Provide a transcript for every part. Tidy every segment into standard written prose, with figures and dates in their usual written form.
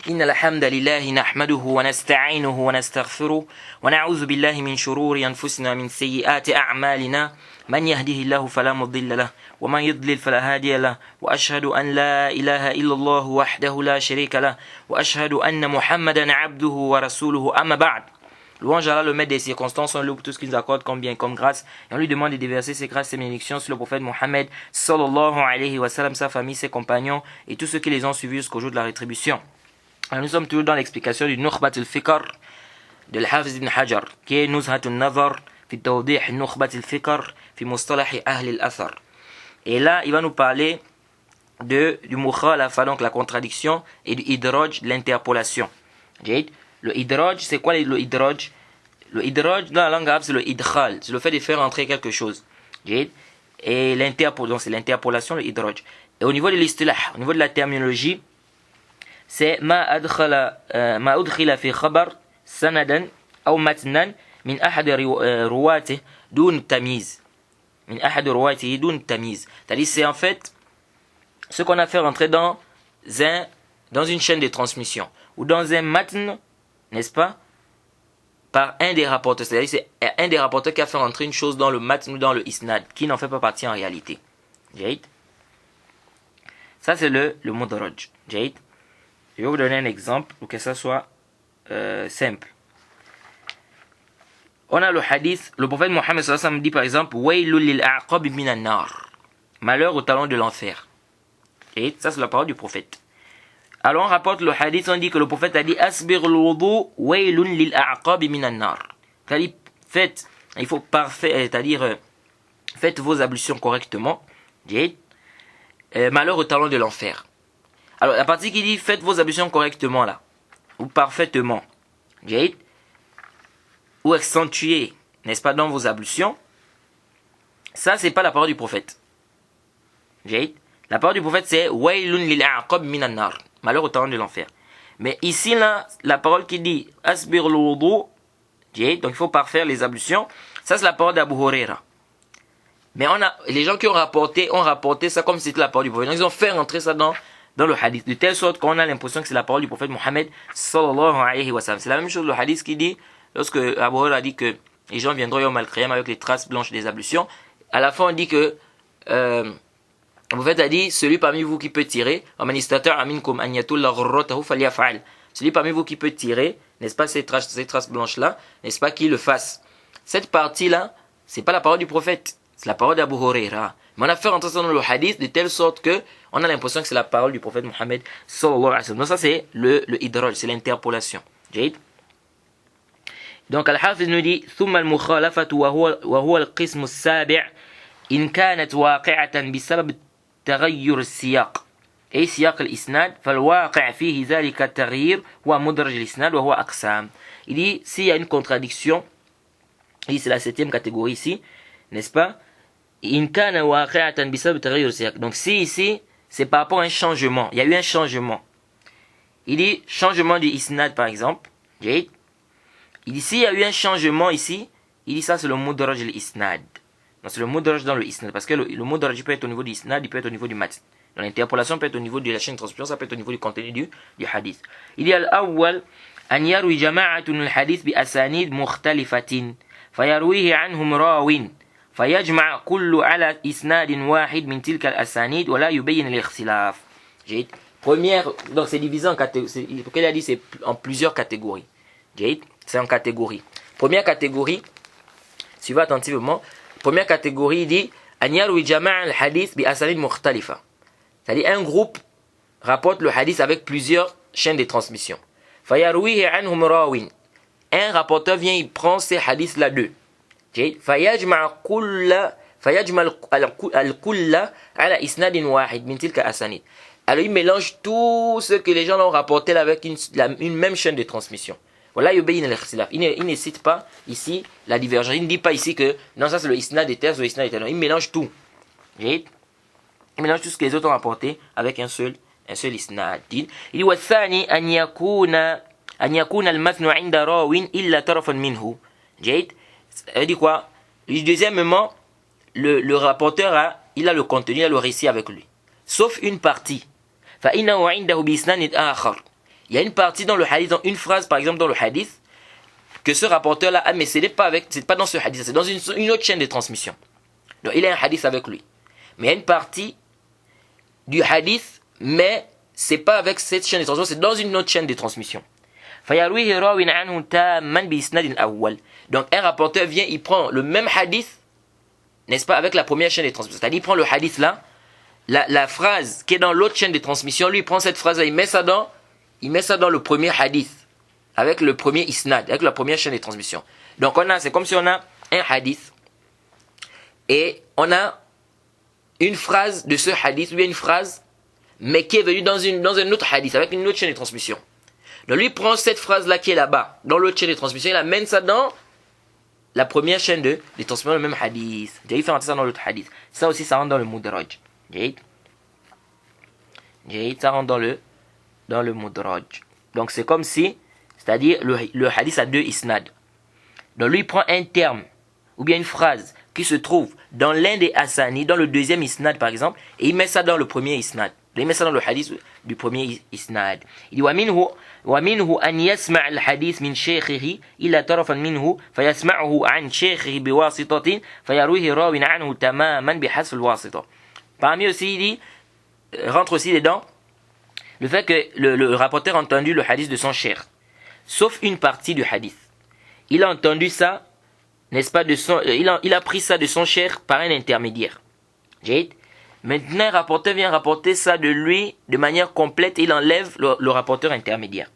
إن الحمد لله نحمده ونستعينه ونستغفره ونعوذ بالله من شرور أنفسنا من سيئات أعمالنا من يهده الله فلا مضل له ومن يضلل فلا هادي له وأشهد أن لا إله إلا الله وحده لا شريك له وأشهد أن محمدا عبده ورسوله أما بعد. Louange à Allah, le maître des circonstances, on loue pour tout ce qu'il nous accorde comme bien, comme grâce. Et on lui demande de déverser ses grâces et bénédictions sur le prophète Mohammed, sallallahu alayhi wa sallam, sa famille, ses compagnons et tous ceux qui les ont suivis jusqu'au jour de la rétribution. Alors nous sommes toujours dans l'explication du Nukhbat al-Fikr de l'Hafiz ibn Hajar, qui est Nuzhat al-Nazar, fi tawdih Nukhbat al-Fikr, fi mustalah ahl al-Athar. Et là, il va nous parler du mukhalafa, donc la contradiction, et du idraj, l'interpolation. Le idraj, c'est quoi le idraj? Le idraj, dans la langue arabe, c'est le idkhal, c'est le fait de faire entrer quelque chose. Et l'interpolation, c'est l'interpolation, le idraj. Et au niveau de l'istilah, au niveau de la terminologie, c'est ma udkhila fi khabar sanadan ou matnan min ahad ruwatih dun tamiz. Min ahad ruwatih dun tamiz. C'est-à-dire, c'est en fait ce qu'on a fait rentrer dans une chaîne de transmission ou dans un matn, n'est-ce pas, par un des rapporteurs. C'est-à-dire c'est un des rapporteurs qui a fait rentrer une chose dans le matn ou dans le isnad, qui n'en fait pas partie en réalité. Ça, c'est le mudraj. Je vais vous donner un exemple pour que ça soit simple. On a le hadith, le prophète Mohammed sallallahu alayhi wa sallam dit par exemple Waylul lil a'qab minan nar. Malheur au talon de l'enfer. Et ça, c'est la parole du prophète. Alors on rapporte le hadith, on dit que le prophète a dit Asbir al-wudu waylun lil a'qab minan nar. C'est-à-dire, il faut c'est-à-dire, faites vos ablutions correctement. Malheur au talon de l'enfer. Alors la partie qui dit faites vos ablutions correctement là, ou parfaitement, ou accentuez, n'est-ce pas, dans vos ablutions, ça c'est pas la parole du prophète. La parole du prophète c'est waylun lil a'qab minan nar, malheur au talon de l'enfer. Mais ici là, la parole qui dit asbir al-wudu, donc il faut parfaire les ablutions, ça c'est la parole d'Abu Huraira. Mais les gens qui ont rapporté ça comme si c'était la parole du prophète. Donc ils ont fait rentrer ça dans le hadith, de telle sorte qu'on a l'impression que c'est la parole du prophète Mohammed sallallahu alayhi wa sallam. C'est la même chose le hadith qui dit, lorsque Abu Huraira a dit que les gens viendront yawm al-qiyam avec les traces blanches des ablutions, à la fin on dit que le prophète a dit, celui parmi vous qui peut tirer, celui parmi vous qui peut tirer, n'est-ce pas, ces traces blanches là, n'est-ce pas, qu'il le fasse. Cette partie là, c'est pas la parole du prophète, c'est la parole d'Abu Huraira. Mais on a fait rentrer ça dans le hadith de telle sorte que on a l'impression que c'est la parole du prophète Mohammed sallallahu alayhi wa sallam. Donc ça c'est le idraj, c'est l'interpolation. Donc Al-Hafiz nous dit ثم المخالفة وهو القسم السابع إن كانت واقعة بسبب تغير السياق أي سياق الإسناد فالواقع فيه ذلك التغيير هو مدرج الإسناد وهو أقسام. Il dit s'il y a une contradiction, et c'est la 7e catégorie ici, n'est-ce pas? Donc si ici c'est par rapport à un changement, il y a eu un changement, il dit changement du isnad par exemple, il dit s'il y a eu un changement ici, il dit ça c'est le mudraj al-isnad. Donc c'est le mudraj dans le isnad, parce que le mudraj peut être au niveau du isnad, il peut être au niveau du matn. Donc l'interpolation peut être au niveau de la chaîne de transmission, ça peut être au niveau du contenu du hadith. Il dit al-awwal an yarwi jama'atun al-hadith bi asanid mukhtalifatin fayarwihi anhum rawin فيجمع كل على إسناد واحد من تلك الأسانيد ولا يبين الاختلاف. Première, donc c'est divisé en catégories. Pourquoi il a dit c'est en plusieurs catégories. C'est en catégories. Première catégorie, suivez attentivement. Première catégorie, il dit أن يروي جماعة الحديث بأسانيد مختلفة. C'est-à-dire un groupe rapporte le hadith avec plusieurs chaînes de transmission. فيرويه عنهم راوٍ. Un rapporteur vient, il prend ces hadiths là d'eux. فيجمع الكل على إسناد واحد من تلك الأسانيد. Alors il mélange tout ce que les gens ont rapporté avec une même chaîne de transmission. Voilà, يبين الاختلاف. Il ne cite pas ici la divergence. Il ne dit pas ici que non, ça c'est le isnad des terres, le isnad des terres. Il mélange tout. Il mélange tout ce que les autres ont rapporté avec un seul isnad. Il dit والثاني أن يكون المتن عند راو إلا طرفا منه. Elle dit quoi? Deuxièmement, le rapporteur il a le contenu, il a le récit avec lui, sauf une partie. فإنه عنده بإسناد آخر. Il y a une partie dans le hadith, dans une phrase par exemple dans le hadith, que ce rapporteur-là a, mais c'est pas dans ce hadith, c'est dans une autre chaîne de transmission. Donc il a un hadith avec lui. Mais il y a une partie du hadith, mais c'est pas avec cette chaîne de transmission, c'est dans une autre chaîne de transmission. Donc un rapporteur vient, il prend le même hadith, n'est-ce pas, avec la première chaîne de transmission. C'est-à-dire il prend le hadith là, la phrase qui est dans l'autre chaîne de transmission, lui il prend cette phrase là, il met ça dans le premier hadith, avec le premier isnad, avec la première chaîne de transmission. Donc c'est comme si on a un hadith, et on a une phrase de ce hadith, ou bien une phrase, mais qui est venue dans un autre hadith, avec une autre chaîne de transmission. Donc lui prend cette phrase-là qui est là-bas, dans l'autre chaîne de transmission, il amène ça dans la première chaîne de transmission, le même hadith. Il fait rentrer ça dans l'autre hadith. Ça aussi, ça rentre dans le mudraj. Ça rentre dans le mudraj. Donc c'est comme si, c'est-à-dire le hadith a deux isnad. Donc lui prend un terme, ou bien une phrase, qui se trouve dans l'un des asani, dans le deuxième isnad par exemple, et il met ça dans le premier isnad. Il met ça dans le hadith du premier isnad. Il dit ومنه أن يسمع الحديث من شيخه إلا طرفا منه فيسمعه عن شيخه بواسطة فيرويه راو عنه تماما بحذف الواسطة. Parmi aussi, il dit, rentre aussi dedans le fait que le rapporteur a entendu le hadith de son cheikh, sauf une partie du hadith. Il a entendu ça, n'est-ce pas, il a pris ça de son cheikh par un intermédiaire. Maintenant, le rapporteur vient rapporter ça de lui de manière complète et il enlève le rapporteur intermédiaire.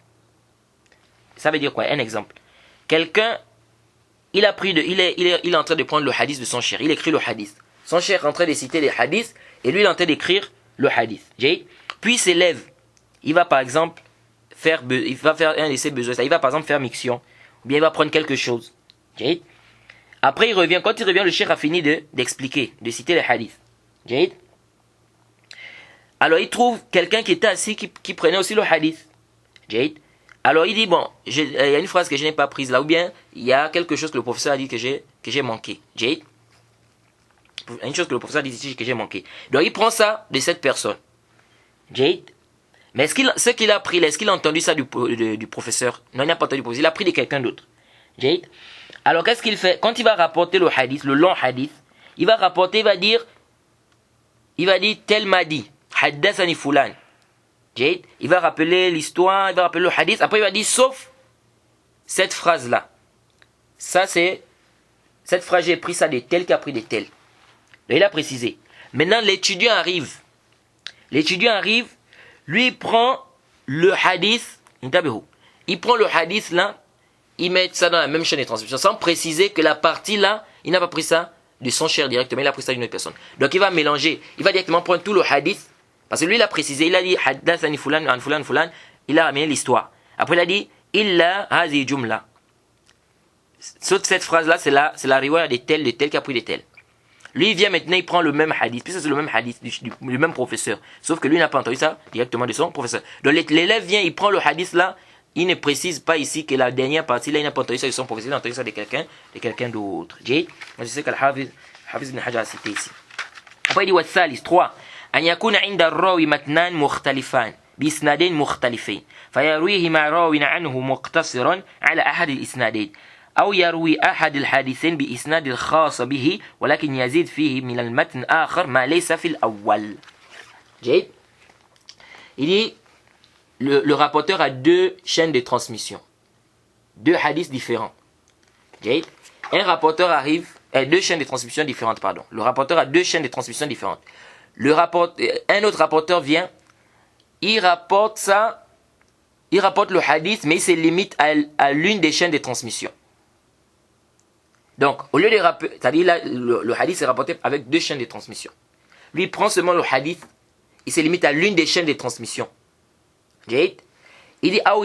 Ça veut dire quoi? Un exemple. Quelqu'un, il est en train de prendre le hadith de son cheikh. Il écrit le hadith. Son cheikh est en train de citer les hadiths et lui il est en train d'écrire le hadith. Puis il s'élève. Il va par exemple faire un de ses besoins. Il va par exemple faire miction. Ou bien il va prendre quelque chose. Après il revient. Quand il revient, le cheikh a fini d'expliquer, de citer les hadiths. Alors il trouve quelqu'un qui était assis qui prenait aussi le hadith. Alors il dit bon, il y a une phrase que je n'ai pas prise là, ou bien il y a quelque chose que le professeur a dit que j'ai manqué. Une chose que le professeur a dit ici que j'ai manqué. Donc il prend ça de cette personne. Mais ce qu'il a pris là, est-ce qu'il a entendu ça du professeur? Non, il n'a pas entendu du professeur, il a pris de quelqu'un d'autre. Alors qu'est-ce qu'il fait? Quand il va rapporter le hadith, le long hadith, il va rapporter, il va dire tel m'a dit, haddathani fulan. Il va rappeler l'histoire, il va rappeler le hadith, après il va dire sauf cette phrase là. Cette phrase j'ai pris ça de tel qui a pris de tel. Donc, il a précisé. Maintenant l'étudiant arrive, lui il prend le hadith, il prend le hadith là, il met ça dans la même chaîne de transmission sans préciser que la partie là, il n'a pas pris ça de son cheikh directement, il a pris ça d'une autre personne. Donc il va mélanger, il va directement prendre tout le hadith, parce que lui il a précisé, il a dit haddathani fulan an fulan fulan, il a ramené l'histoire. Après il a dit illa hazi jumla. Cette phrase là, c'est la riwaya de tel qui a pris de tel. Lui il vient maintenant, il prend le même hadith, puisque c'est le même hadith du même professeur, sauf que lui n'a pas entendu ça directement de son professeur. Donc l'élève vient, il prend le hadith là, il ne précise pas ici que la dernière partie là, il n'a pas entendu ça de son professeur, il a entendu ça de quelqu'un d'autre. Je sais qu'Al-Hafiz ibn Hajar a cité ici. Après il dit والثالث 3 أن يكون عند الراوي متنان مختلفان بإسنادين مختلفين فيرويه مع راو عنه مقتصرا على أحد الإسنادين أو يروي أحد الحديثين بإسناد خاص به ولكن يزيد فيه من المتن آخر ما ليس في الأول. Il dit le rapporteur a deux chaînes de transmission, deux hadiths différents. Un rapporteur arrive, deux chaînes de transmission différentes, pardon. Le rapporteur a deux chaînes de transmission différentes. Un autre rapporteur vient, il rapporte le hadith, mais il se limite à l'une des chaînes de transmission. Donc, au lieu de rapporter, c'est-à-dire là, le hadith est rapporté avec deux chaînes de transmission. Lui, il prend seulement le hadith, il se limite à l'une des chaînes de transmission. Il dit أو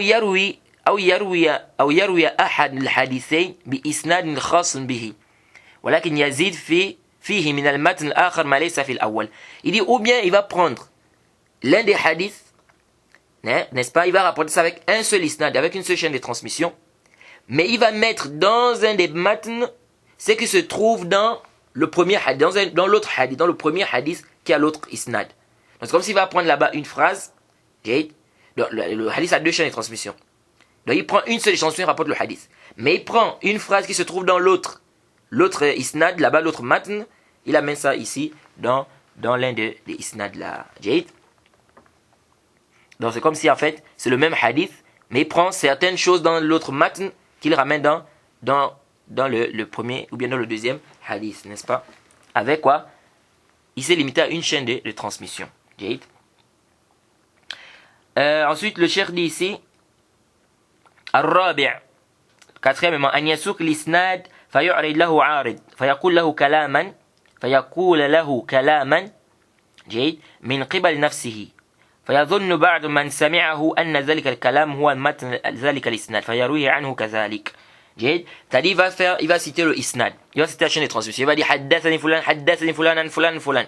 يروي أحد الحديثين بإسناد خاص به ولكن يزيد فيه من المتن الآخر ما ليس في الأول. Il dit ou bien il va prendre l'un des hadiths, n'est-ce pas, il va rapporter ça avec un seul isnad, avec une seule chaîne de transmission, mais il va mettre dans un des matn ce qui se trouve dans le premier hadith, dans l'autre hadith, dans le premier hadith qui a l'autre isnad. Donc c'est comme s'il va prendre là-bas une phrase, Donc, le hadith a deux chaînes de transmission. Donc il prend une seule transmission et rapporte le hadith. Mais il prend une phrase qui se trouve dans l'autre isnad, là-bas, l'autre matn, il amène ça ici dans l'un des isnad là. Jade. Donc c'est comme si en fait c'est le même hadith, mais il prend certaines choses dans l'autre matn qu'il ramène dans le premier ou bien dans le deuxième hadith, n'est-ce pas? Avec quoi? Il s'est limité à une chaîne de transmission. Jade. Ensuite le cheikh dit ici الرابع quatrièmement أن يسوق الإسناد فيعرض له عارض فيقول له كلاما جيد من قبل نفسه فيظن بعض من سمعه أن ذلك الكلام هو متن ذلك الإسناد فيرويه عنه كذلك جيد. C'est-à-dire il va citer le isnad, il va citer la chaîne de transmission, il va dire حدثني فلان عن فلان.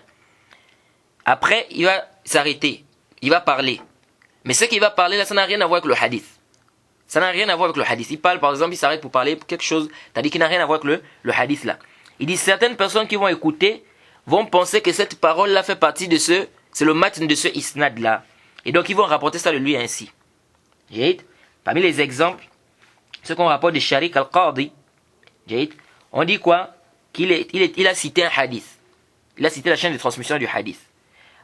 Après il va s'arrêter, il va parler, mais ce qu'il va parler là ça n'a rien à voir avec le hadith. Ça n'a rien à voir avec le hadith. Il parle par exemple, il s'arrête pour parler quelque chose, c'est-à-dire qu'il n'a rien à voir avec le hadith là. Il dit certaines personnes qui vont écouter vont penser que cette parole là fait partie de c'est le matn de ce isnad là. Et donc ils vont rapporter ça de lui ainsi. Jade. Parmi les exemples, ce qu'on rapporte de Sharik al-Qadi, Jade, on dit quoi? Il a cité un hadith. Il a cité la chaîne de transmission du hadith.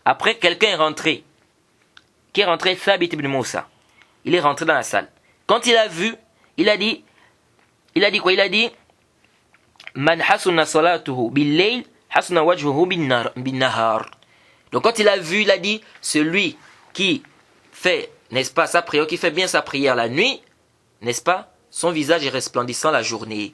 Après quelqu'un est rentré, Thabit ibn Moussa. Il est rentré dans la salle. Quand il a vu, il a dit quoi? Il a dit Man hasuna salatuhu bil-layl hasuna wajhuhu bin-nahar. Donc quand il a vu, il a dit celui qui fait, n'est-ce pas, sa prière, qui fait bien sa prière la nuit, n'est-ce pas, son visage est resplendissant la journée.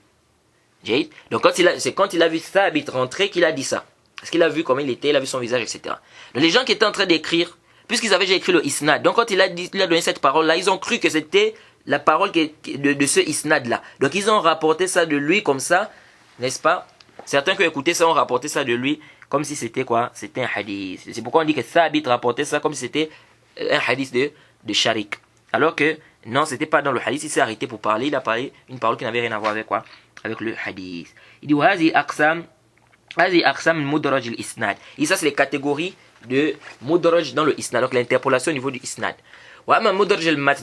Donc c'est quand il a vu Thabit rentrer qu'il a dit ça. Parce qu'il a vu comment il était, il a vu son visage, etc. Donc les gens qui étaient en train d'écrire, puisqu'ils avaient déjà écrit le isnad, donc quand il a donné cette parole-là, ils ont cru que c'était la parole de ce isnad-là. Donc ils ont rapporté ça de lui comme ça, n'est-ce pas? Certains qui ont écouté ça ont rapporté ça de lui comme si c'était quoi? C'était un hadith. C'est pourquoi on dit que Thabit rapportait ça comme si c'était un hadith de Sharik. Alors que non, c'était pas dans le hadith, il s'est arrêté pour parler, il a parlé une parole qui n'avait rien à voir avec quoi? Avec le hadith. Il dit وهذه أقسام المدرج الإسناد. Et ça c'est les catégories de mudraj dans le isnad, donc l'interpolation au niveau du isnad.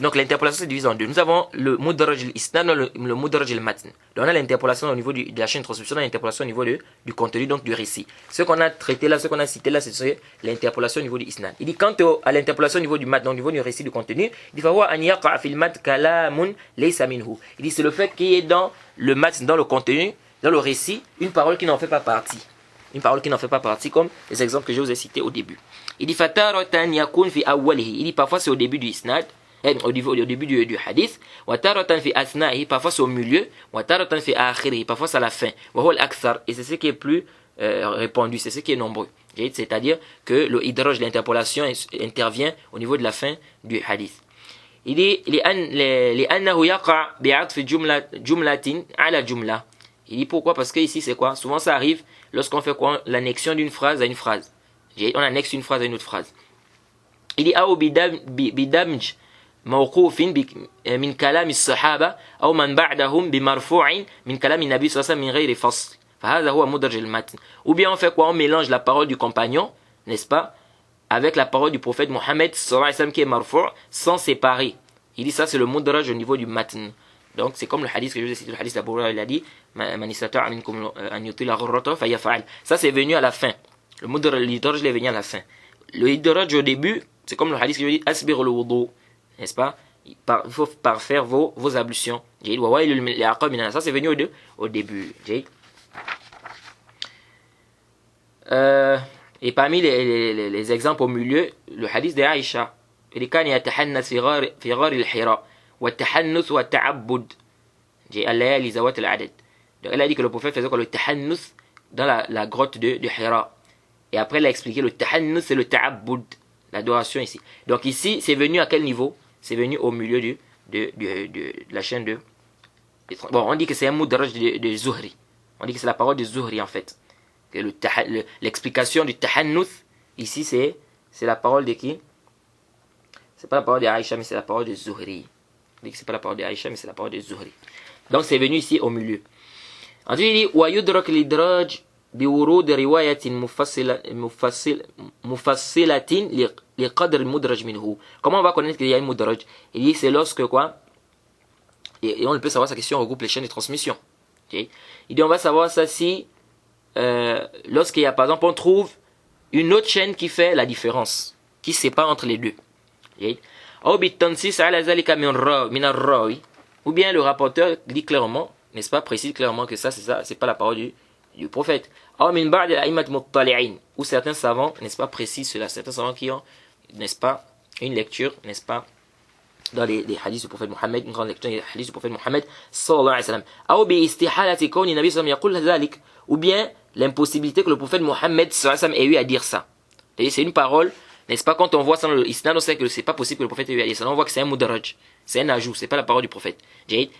Donc l'interpolation se divise en deux. Nous avons le mudraj al-isnad, le mudraj al-matn. Donc on a l'interpolation au niveau de la chaîne de transmission, l'interpolation au niveau du contenu, donc du récit. Ce qu'on a traité là, ce qu'on a cité là, c'est l'interpolation au niveau du isnad. Il dit quant à l'interpolation au niveau du matn, donc au niveau du récit, du contenu, il dit il dit c'est le fait qu'il y ait dans le matn, dans le contenu, dans le récit, une parole qui n'en fait pas partie. Une parole qui n'en fait pas partie, comme les exemples que je vous ai cités au début. Il dit fataratan yakun fi awwalihi. Il dit parfois c'est au début du isnad, au début du hadith. Wa taratan fi asna'ihi, parfois c'est au milieu. Wa taratan fi akhirihi, parfois c'est à la fin. Wa huwa al-akthar, et c'est ce qui est plus répandu, c'est ce qui est nombreux. C'est-à-dire que le idraj, l'interpolation intervient au niveau de la fin du hadith. Il dit لأنه يقع بعطف جملة على جملة. Il dit pourquoi? Parce que ici c'est quoi? Souvent ça arrive lorsqu'on fait quoi? L'annexion d'une phrase à une phrase. On annexe une phrase à une autre phrase. Il dit أو بدمج موقوف من كلام الصحابة أو من بعدهم بمرفوع من كلام النبي صلى الله عليه وسلم من غير فصل. فهذا هو مدرج المتن. Ou bien on fait quoi? On mélange la parole du compagnon, n'est-ce pas, avec la parole du prophète Mohammed sallallahu alayhi wa sallam qui est marfou' sans séparer. Il dit ça c'est le mudraj au niveau du matn. Donc c'est comme le hadith que je vous ai cité, le hadith d'Abu Hurayrah, il a dit ça c'est venu à la fin. Le mudraj est venu à la fin. Le idraj au début, c'est comme le hadith que je dis asbir le wudu, n'est-ce pas? Il faut parfaire vos ablutions. Ça c'est venu au début. Et parmi les exemples au milieu, le hadith d'Aïcha, il كان يتحنث في غار الحراء والتحنث والتعبد الليالي ذوات العدد. Donc elle a dit que le prophète faisait quoi? Le tahannuth dans la grotte de Hira. Et après elle a expliqué le tahannuth c'est le ta'abbud, l'adoration ici. Donc ici c'est venu à quel niveau? C'est venu au milieu de la chaîne de... Bon, on dit que c'est un mudraj de Zuhri. On dit que c'est la parole de Zuhri en fait. Que l'explication du tahannuth ici c'est la parole de qui? C'est pas la parole de Aïcha mais c'est la parole de Zuhri. On dit que c'est pas la parole de Aïcha mais c'est la parole de Zuhri. Donc c'est venu ici au milieu. Ensuite il dit wa yudrak l'idraj بورود رواية مفصلة لقدر المدرج منه. Comment on va connaître qu'il y a une mudraj? Il dit c'est lorsque quoi? Et on le peut savoir, sa question regroupe les chaînes de transmission. Okay? Il dit on va savoir ça si lorsqu'il y a par exemple on trouve une autre chaîne qui fait la différence, qui sépare entre les deux. Okay? Ou bien le rapporteur dit clairement, n'est-ce pas, précise clairement que ça c'est pas la parole du prophète. Ou certains savants, n'est-ce pas, précisent cela, certains savants qui ont, n'est-ce pas, une lecture, n'est-ce pas, dans les hadiths du prophète Mohammed, une grande lecture des hadiths du prophète Mohammed sallallahu alayhi wa sallam. Ou bien l'impossibilité que le prophète Mohammed sallallahu alayhi wa sallam ait eu à dire ça. C'est une parole, n'est-ce pas, quand on voit ça dans le islam, on sait que c'est pas possible que le prophète ait eu à dire ça. On voit que c'est un mudarraj, c'est un ajout, c'est pas la parole du prophète.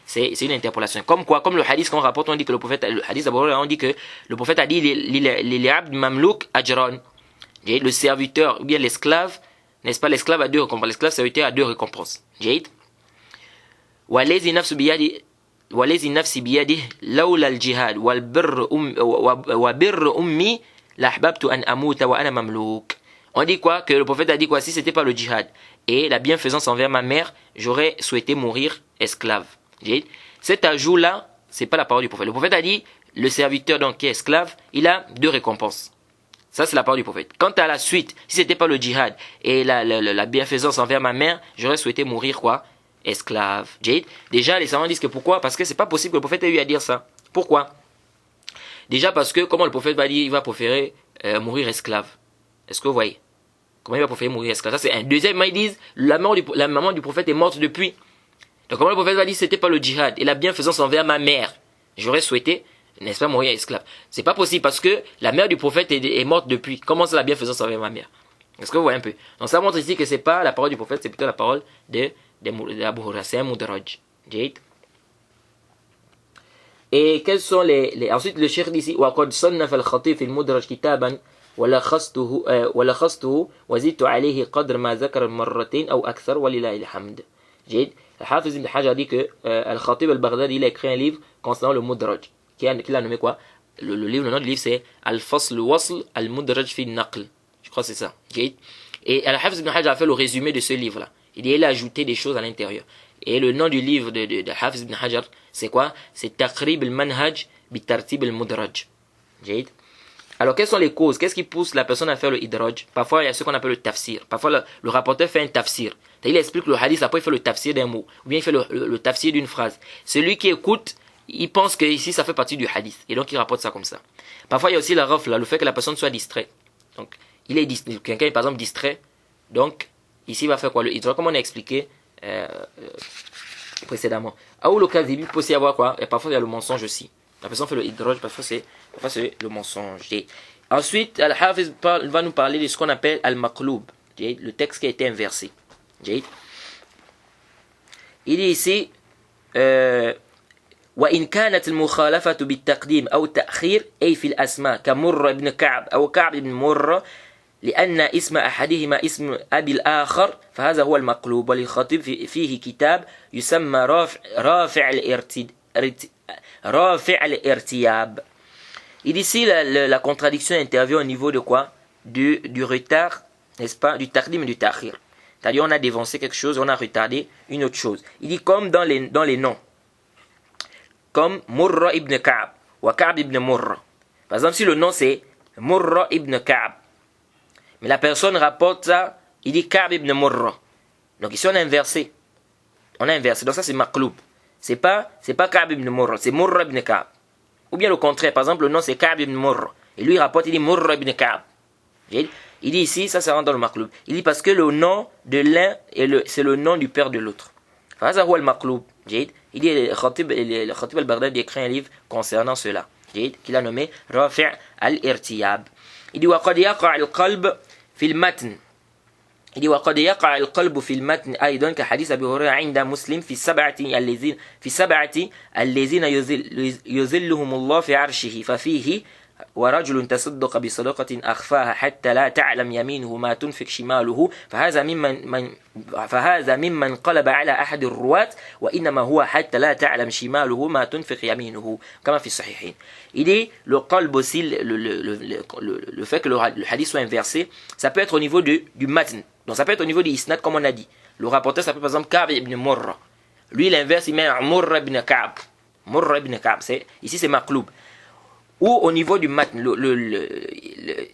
C'est une interpolation. Comme quoi, comme le hadith qu'on rapporte, on dit que le prophète, le hadith d'abord, on dit que le prophète a dit les abd mamlouk ajran. Le serviteur ou bien l'esclave, n'est-ce pas, l'esclave a deux récompenses, l'esclave serviteur a deux récompenses. والذي نفسي بيده لولا الجهاد وبر أمي لأحببت أن أموت وأنا مملوك. On dit quoi? Que le prophète a dit quoi? Si c'était pas le djihad et la bienfaisance envers ma mère, j'aurais souhaité mourir esclave. Cet ajout-là, c'est pas la parole du prophète. Le prophète a dit, le serviteur donc qui est esclave, il a deux récompenses. Ça, c'est la parole du prophète. Quant à la suite, si c'était pas le djihad et la bienfaisance envers ma mère, j'aurais souhaité mourir quoi? Esclave. Déjà, les savants disent que pourquoi? Parce que c'est pas possible que le prophète ait eu à dire ça. Pourquoi? Déjà parce que, comment le prophète va dire, il va préférer mourir esclave. Est-ce que vous voyez? Comment il va préférer mourir esclave? Ça, c'est un. Deuxièmement, ils disent, la maman du prophète est morte depuis. Donc, comment le prophète va dire, c'était pas le djihad et la bienfaisance envers ma mère, j'aurais souhaité, n'est-ce pas, mourir esclave. C'est pas possible parce que la mère du prophète est morte depuis. Comment c'est la bienfaisance envers ma mère? Est-ce que vous voyez un peu? Donc, ça montre ici que c'est pas la parole du prophète, c'est plutôt la parole d'Abu Huraira. C'est un mudarraj. Et quels sont ensuite le cheikh dit ici, وقد صنف الخطيب في المدرج كتابا ولخصته وزدت عليه قدر ما ذكر مرتين أو أكثر ولله الحمد. Al-Hafiz ibn Hajar dit que Al-Khatib al-Baghdadi il a écrit un livre concernant le mudraj, qu'il a nommé quoi? Le nom du livre c'est Al-Fasl Wasl al-Mudraj fi Naql. Je crois que c'est ça. Et Al-Hafiz ibn Hajar a fait le résumé de ce livre-là. Il a ajouté des choses à l'intérieur. Et le nom du livre de Al-Hafiz ibn Hajar, c'est quoi? C'est Taqrib al-Manhaj bi Tartib al-Mudraj. Alors, quelles sont les causes? Qu'est-ce qui pousse la personne à faire le idraj? Parfois, il y a ce qu'on appelle le tafsir. Parfois, le rapporteur fait un tafsir. Il explique le hadith, après il fait le tafsir d'un mot. Ou bien il fait le tafsir d'une phrase. Celui qui écoute, il pense que ici, ça fait partie du hadith. Et donc, il rapporte ça comme ça. Parfois, il y a aussi la rafla, le fait que la personne soit distraite. Donc, quelqu'un est par exemple distrait. Donc, ici, il va faire quoi? Le idraj, comme on a expliqué précédemment. Ou le kadhib, il peut aussi y avoir quoi? Et parfois, il y a le mensonge aussi. La personne fait le idraj, parfois c'est le mensonge. Ensuite, Al-Hafiz va nous parler de ce qu'on appelle Al-Maqloub, le texte qui a été inversé. Il dit ici وإن كانت المخالفة بالتقديم أو التأخير أي في الأسماء كمر بن كعب أو كعب بن مرة لأن اسم أحدهما اسم أبي الآخر فهذا هو المقلوب. وللخطيب فيه كتاب يسمى رافع الارتياب. Et d'ici la contradiction intervient au niveau de quoi? Du retard, n'est-ce pas? Du taqdim et du ta'khir. C'est-à-dire on a dévancé quelque chose, on a retardé une autre chose. Il dit comme dans les noms. Comme Murra ibn Ka'b ou Ka'b ibn Murra. Par exemple, si le nom c'est Murra ibn Ka'b, mais la personne rapporte ça, il dit Ka'b ibn Murra. Donc ici on a inversé. Donc ça c'est maqloub. C'est pas Ka'b ibn Murra, c'est Murra ibn Ka'b. Ou bien le contraire, par exemple le nom c'est Ka'b ibn Murra. Et lui il rapporte, il dit Murra ibn Ka'b. Il dit ici, ça rentre dans le maqloub. Il dit parce que le nom de l'un c'est le nom du père de l'autre. Faza huwa al-maqloub. Il dit le Khatib al-Baghdadi écrit un livre concernant cela. Qu'il a nommé Rafi' al-Irtiyab. Il dit وقد يقع القلب في المتن. Il dit وقد يقع القلب في المتن أيضا كحديث أبي هريرة عند مسلم في السبعة الذين يظلهم الله في عرشه ففيه ورجل تصدق بصدقة أخفاها حتى لا تعلم يمينه ما تنفق شماله فهذا ممن قلب على أحد الرواة وإنما هو حتى لا تعلم شماله ما تنفق يمينه كما في الصحيحين. Il dit le qalb aussi, le fait que le hadith soit inversé, ça peut être au niveau du matn. Donc ça peut être au niveau du isnad comme on a dit. Le rapporteur s'appelle par exemple Ka'b ibn Murra. Lui l'inverse, il met Murra ibn Ka'b. Murra ibn Ka'b, ici c'est maqloub. Ou au niveau du matn,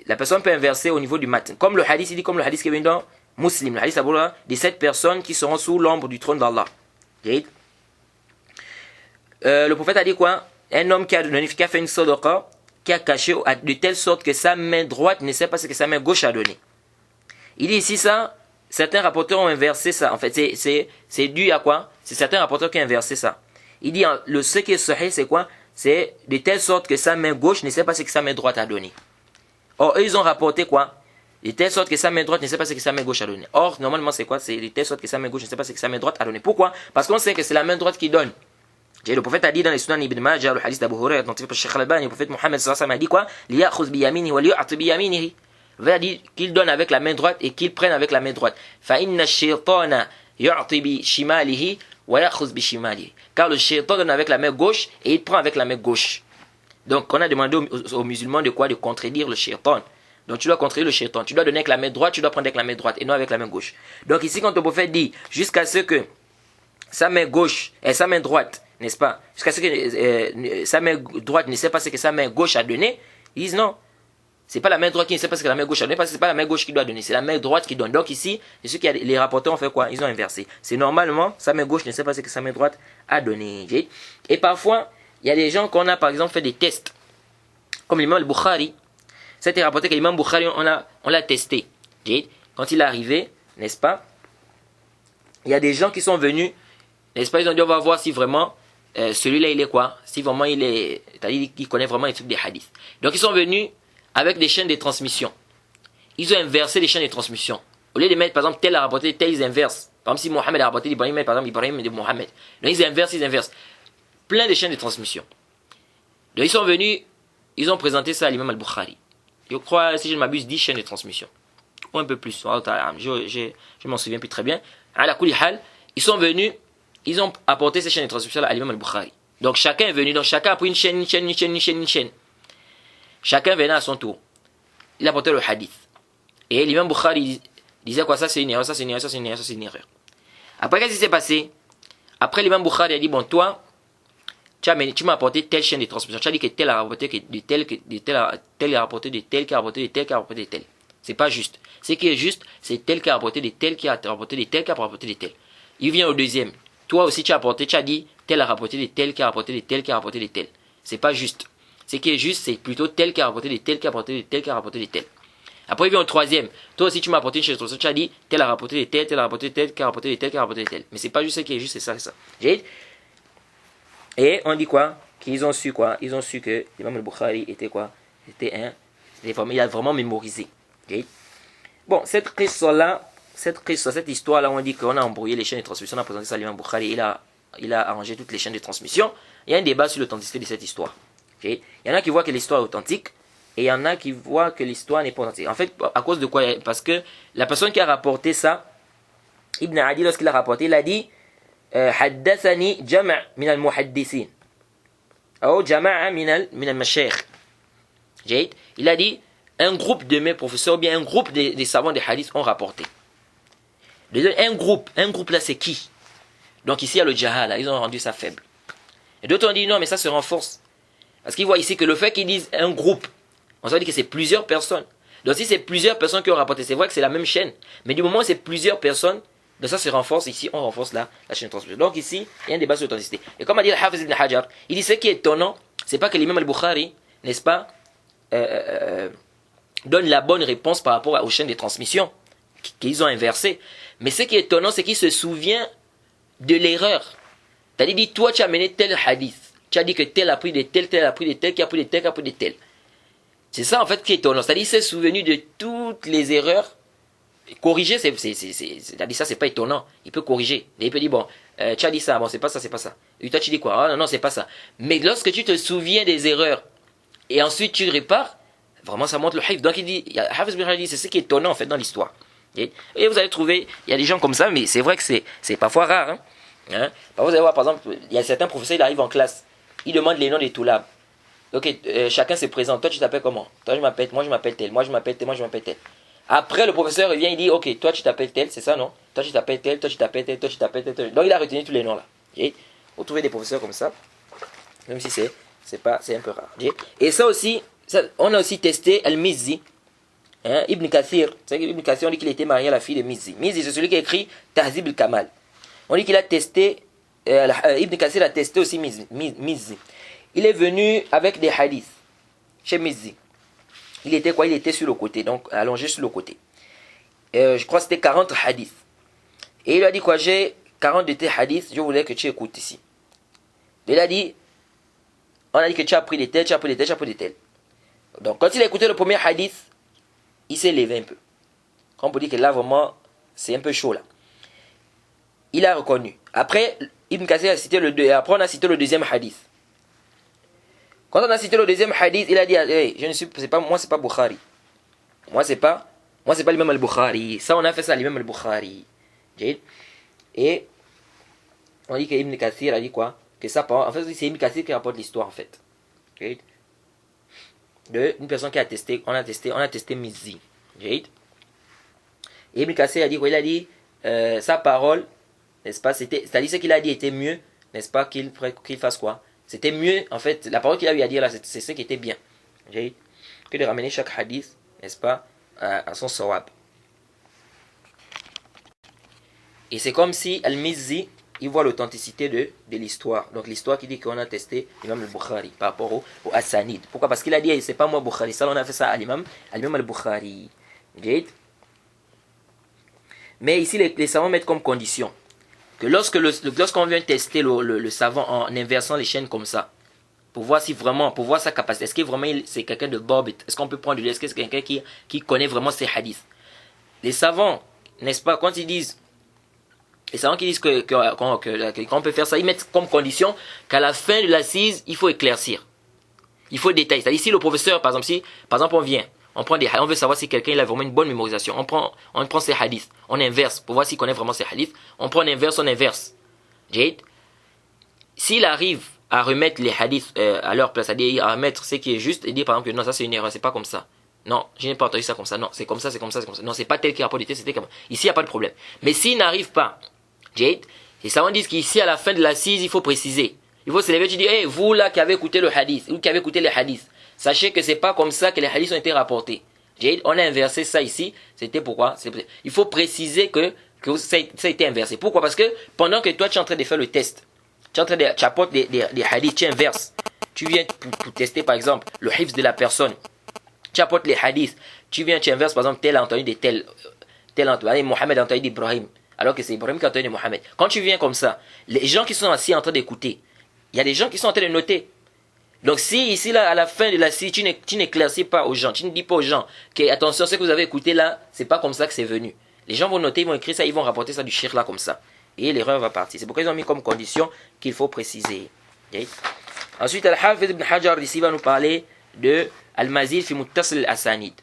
la personne peut inverser au niveau du matn. Comme le hadith, il dit comme le hadith qui vient dans Muslim, le hadith des 7 personnes qui seront sous l'ombre du trône d'Allah. Le prophète a dit quoi? Un homme qui a fait une sadaqa, qui a caché de telle sorte que sa main droite ne sait pas ce que sa main gauche a donné. Il dit ici ça, certains rapporteurs ont inversé ça. En fait, c'est dû à quoi? C'est certains rapporteurs qui ont inversé ça. Il dit, ce qui est sahih, c'est quoi? C'est de telle sorte que sa main gauche ne sait pas ce que sa main droite a donné. Or, eux, ils ont rapporté quoi? De telle sorte que sa main droite ne sait pas ce que sa main gauche a donné. Or, normalement, c'est quoi? C'est de telle sorte que sa main gauche ne sait pas ce que sa main droite a donné. Pourquoi? Parce qu'on sait que c'est la main droite qui donne. Le prophète a dit dans les Sunan Ibn Majah, le hadith d'Abu Hurairah, dont il fait Sheikh Al-Albani, le prophète Mohammed sallallahu alayhi wa sallam a dit quoi? Liya'khuz bi yaminihi wa liyu'ti bi yaminihi. Il veut dire qu'il donne avec la main droite et qu'il prenne avec la main droite. Fa inna ash-shaytana yu'ti bi shimalihi wa ya'khuz bi shimalihi. Car le shaytan donne avec la main gauche et il prend avec la main gauche. Donc on a demandé aux musulmans de quoi? De contredire le shaytan. Donc tu dois contredire le shaytan. Tu dois donner avec la main droite, tu dois prendre avec la main droite et non avec la main gauche. Donc ici quand le prophète dit jusqu'à ce que sa main gauche et sa main droite, n'est-ce pas? Jusqu'à ce que sa main droite ne sait pas ce que sa main gauche a donné, ils disent non. C'est pas la main droite qui ne sait pas ce que la main gauche a donné, parce que c'est pas la main gauche qui doit donner, c'est la main droite qui donne. Donc ici, c'est ce que les rapporteurs ont fait quoi? Ils ont inversé. C'est normalement, sa main gauche ne sait pas ce que sa main droite a donné. Et parfois, il y a des gens qu'on a par exemple fait des tests. Comme l'imam al-Bukhari. C'était rapporté que l'imam Bukhari, on l'a testé. Quand il est arrivé, n'est-ce pas? Il y a des gens qui sont venus, n'est-ce pas? Ils ont dit on va voir si vraiment celui-là il est quoi? Si vraiment il est, c'est-à-dire qu'il connaît vraiment les trucs des hadiths. Donc ils sont venus avec des chaînes de transmission. Ils ont inversé les chaînes de transmission. Au lieu de mettre, par exemple, tel a rapporté, tel, ils inversent. Par exemple, si Mohamed a rapporté d'Ibrahim, par exemple, Ibrahim de Mohamed. Donc, ils inversent. Plein de chaînes de transmission. Donc, ils sont venus, ils ont présenté ça à l'imam al-Bukhari. Je crois, si je ne m'abuse, 10 chaînes de transmission. Ou un peu plus. Je m'en souviens plus très bien. À la Kulihal, ils sont venus, ils ont apporté ces chaînes de transmission à l'imam al-Bukhari. Donc, chacun est venu, donc chacun a pris une chaîne. Chacun venait à son tour. Il apportait le hadith. Et l'imam Bukhari disait quoi? Ça c'est une erreur, ça c'est une erreur, ça c'est une erreur, ça c'est une erreur. Après, qu'est-ce qui s'est passé? Après, l'imam Bukhari a dit, bon, toi, tu m'as apporté telle chaîne de transmission. Tu as dit que tel a rapporté de tel a rapporté de tel qui a rapporté de tel qui a rapporté de tel. C'est pas juste. Ce qui est juste, c'est tel qui a rapporté de tel qui a rapporté de tel qui a rapporté de tel. Il vient au deuxième. Toi aussi, tu as dit tel a rapporté de tel qui a rapporté de tel qui a rapporté de tel. C'est pas juste. Ce qui est juste, c'est plutôt tel qui a rapporté de tel qui a rapporté de tel qui a rapporté de tel. Après, il vient au troisième. Toi aussi, tu m'as apporté une chose. Tu as dit tel a rapporté de tel, tel a rapporté de tel, qui a rapporté de tel, qui a rapporté de tel. Mais c'est pas juste ce qui est juste, c'est ça, c'est ça. Et on dit quoi? Qu'ils ont su quoi? Ils ont su que l'imam al-Bukhari était quoi? Il a vraiment mémorisé. Bon, cette histoire-là, on dit qu'on a embrouillé les chaînes de transmission, on a présenté ça à l'imam Bukhari, il a arrangé toutes les chaînes de transmission. Il y a un débat sur l'authenticité de cette histoire. Il y en a qui voient que l'histoire est authentique et il y en a qui voient que l'histoire n'est pas authentique. En fait, à cause de quoi? Parce que la personne qui a rapporté ça, Ibn Adi, lorsqu'il a rapporté, il a dit Haddathani jama' min al-muhaddisin ou jama'a min al-mashayikh. Il a dit un groupe de mes professeurs, ou bien un groupe des savants des hadiths ont rapporté. Un groupe là, c'est qui? Donc ici, il y a le jahala, ils ont rendu ça faible. Et d'autres ont dit non, mais ça se renforce. Parce qu'ils voient ici que le fait qu'ils disent un groupe, on s'est dit que c'est plusieurs personnes. Donc si c'est plusieurs personnes qui ont rapporté, c'est vrai que c'est la même chaîne. Mais du moment où c'est plusieurs personnes, donc ça se renforce. Ici, on renforce la chaîne de transmission. Donc ici, il y a un débat sur l'authenticité. Et comme a dit le Hafiz ibn Hajar, il dit ce qui est étonnant, c'est pas que l'imam al-Bukhari, n'est-ce pas, donne la bonne réponse par rapport aux chaînes de transmission qu'ils ont inversées. Mais ce qui est étonnant, c'est qu'il se souvient de l'erreur. C'est-à-dire, dit, toi, tu as mené tel hadith. Tu as dit que tel a pris de tel, tel a pris de tel, qui a pris de tel, qui a pris de tel. C'est ça en fait qui est étonnant. C'est-à-dire, il s'est souvenu de toutes les erreurs. Corriger, c'est-à-dire ça, c'est pas étonnant. Il peut corriger. Et il peut dire, bon, tu as dit ça, bon, c'est pas ça, c'est pas ça. Et toi, tu dis quoi? Ah non, non, c'est pas ça. Mais lorsque tu te souviens des erreurs et ensuite tu repars, vraiment ça montre le hifz. Donc il dit, Hafiz bin Hajar dit, c'est ce qui est étonnant en fait dans l'histoire. Et vous allez trouver, il y a des gens comme ça, mais c'est vrai que c'est parfois rare. Parfois, vous allez voir, par exemple, il y a certains professeurs, ils arrivent en classe, ils demandent les noms des toulab. Ok, chacun se présente. Toi, tu t'appelles comment? Toi, moi, je m'appelle tel. Moi, je m'appelle tel. Moi, je m'appelle tel. Après, le professeur revient, il dit, ok, toi, tu t'appelles tel, c'est ça, non? Toi, tu t'appelles tel, toi, tu t'appelles tel, toi, tu t'appelles tel. Donc, il a retenu tous les noms là. Vous trouvez des professeurs comme ça, même si c'est un peu rare. Et ça aussi, on a aussi testé Al-Mizzi. Ibn Kathir, Ibn Kathir, on dit qu'il était marié à la fille de Mizzi. Mizzi, c'est celui qui a écrit Tahzib al-Kamal. On dit qu'il a testé, Ibn Kathir a testé aussi Mizzi. Il est venu avec des hadiths chez Mizzi. Il était quoi? Il était sur le côté, donc allongé sur le côté. Je crois que c'était 40 hadiths. Et il lui a dit quoi? J'ai 40 de tes hadiths, je voulais que tu écoutes ici. Il a dit, on a dit que tu as pris des tels, tu as pris des tels, tu as pris des tels. Donc quand il a écouté le premier hadith, il s'est levé un peu. On peut dire que là vraiment, c'est un peu chaud là. Il a reconnu. Après, Ibn Kathir a cité après on a cité le deuxième hadith. Quand on a cité le deuxième hadith, il a dit, hey, moi c'est pas Bukhari. Moi c'est pas l'imam al-Bukhari. Ça on a fait ça l'imam al-Bukhari. Et on dit que Ibn Kathir a dit quoi? Que ça, en fait c'est Ibn Kathir qui rapporte l'histoire en fait. De une personne qui a testé, on a testé Mizzi. Et Ibn Kathir a dit quoi? Il a dit sa parole, n'est-ce pas? C'est-à-dire ce qu'il a dit était mieux, n'est-ce pas? Qu'il fasse quoi? C'était mieux, en fait, la parole qu'il a eu à dire là, c'est ce qui était bien. Que de ramener chaque hadith, n'est-ce pas, à son sawab. Et c'est comme si Al-Mizzi, il voit l'authenticité de l'histoire. Donc l'histoire qui dit qu'on a testé l'imam al-Bukhari par rapport au Asanid. Pourquoi? Parce qu'il a dit, c'est pas moi Bukhari, ça on a fait ça à l'imam al-Bukhari. Mais ici, les savants mettent comme condition que lorsqu'on vient tester le savant en inversant les chaînes comme ça, pour voir sa capacité, est-ce que vraiment c'est quelqu'un de Dobit, est-ce qu'on peut prendre de lui, est-ce que c'est quelqu'un qui connaît vraiment ses hadiths. Les savants, n'est-ce pas, quand ils disent, les savants qui disent qu'on peut faire ça, ils mettent comme condition qu'à la fin de l'assise, il faut éclaircir. Il faut détailler. C'est-à-dire, si le professeur, par exemple, on vient, on veut savoir si quelqu'un a vraiment une bonne mémorisation. On prend ses hadiths, on inverse pour voir s'il connaît vraiment ses hadiths. On prend on inverse. S'il arrive à remettre les hadiths à leur place, c'est-à-dire à remettre ce qui est juste et dire par exemple que non, ça c'est une erreur, c'est pas comme ça. Non, je n'ai pas entendu ça comme ça. Non, c'est comme ça, c'est comme ça, c'est comme ça. Non, c'est pas tel qui rapporte du c'était comme ça. Ici, il n'y a pas de problème. Mais s'il n'arrive pas, les savants disent qu'ici, à la fin de l'assise, il faut préciser. Il faut se lever, tu dis, hey, vous là qui avez écouté le hadith, vous qui avez écouté les hadiths, sachez que c'est pas comme ça que les hadiths ont été rapportés. On a inversé ça ici. C'était pourquoi? Il faut préciser que ça a été inversé. Pourquoi? Parce que pendant que toi tu es en train de faire le test, tu apportes des hadiths, tu inverses. Tu viens pour tester par exemple le hifz de la personne. Tu apportes les hadiths. Tu inverses par exemple tel a entendu de tel Mohamed a entendu d'Ibrahim. Alors que c'est Ibrahim qui a entendu de Mohamed. Quand tu viens comme ça, les gens qui sont assis en train d'écouter, il y a des gens qui sont en train de noter. Donc si ici là à la fin de la série tu n'éclaircis pas aux gens, tu ne dis pas aux gens que attention ce que vous avez écouté là, c'est pas comme ça que c'est venu. Les gens vont noter, ils vont écrire ça, ils vont rapporter ça du shirk là comme ça. Et l'erreur va partir. C'est pourquoi ils ont mis comme condition qu'il faut préciser. Ensuite Al-Hafiz ibn Hajar ici va nous parler de Al-Mazid fi Muttasil al-Asanid.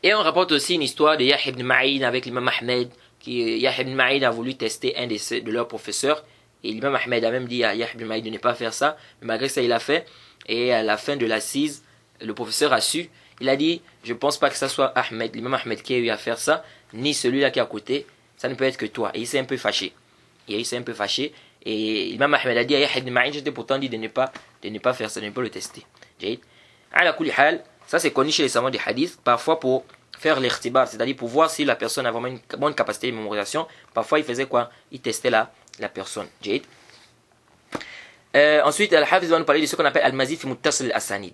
Et on rapporte aussi une histoire de Yahya ibn Ma'in avec l'imam Ahmed. Yahya ibn Ma'in a voulu tester un de leurs professeurs. Et l'imam Ahmed a même dit à Yahya ibn Ma'in de ne pas faire ça. Mais malgré ça, il l'a fait. Et à la fin de l'assise, le professeur a su. Il a dit, je ne pense pas que ça soit Ahmed, l'imam Ahmed qui a eu à faire ça, ni celui-là qui est à côté. Ça ne peut être que toi. Et il s'est un peu fâché. Et l'imam Ahmed a dit à Yahya ibn Ma'in, je t'ai pourtant dit de ne pas faire ça, de ne pas le tester. Ala kulli hal, ça c'est connu chez les savants des hadiths. Parfois pour faire l'irtibar, c'est-à-dire pour voir si la personne a vraiment une bonne capacité de mémorisation. Parfois il faisait quoi? Il testait la personne. Ensuite, Al-Hafiz va nous parler de ce qu'on appelle Al-Mazid fi Muttasil al-Asanid.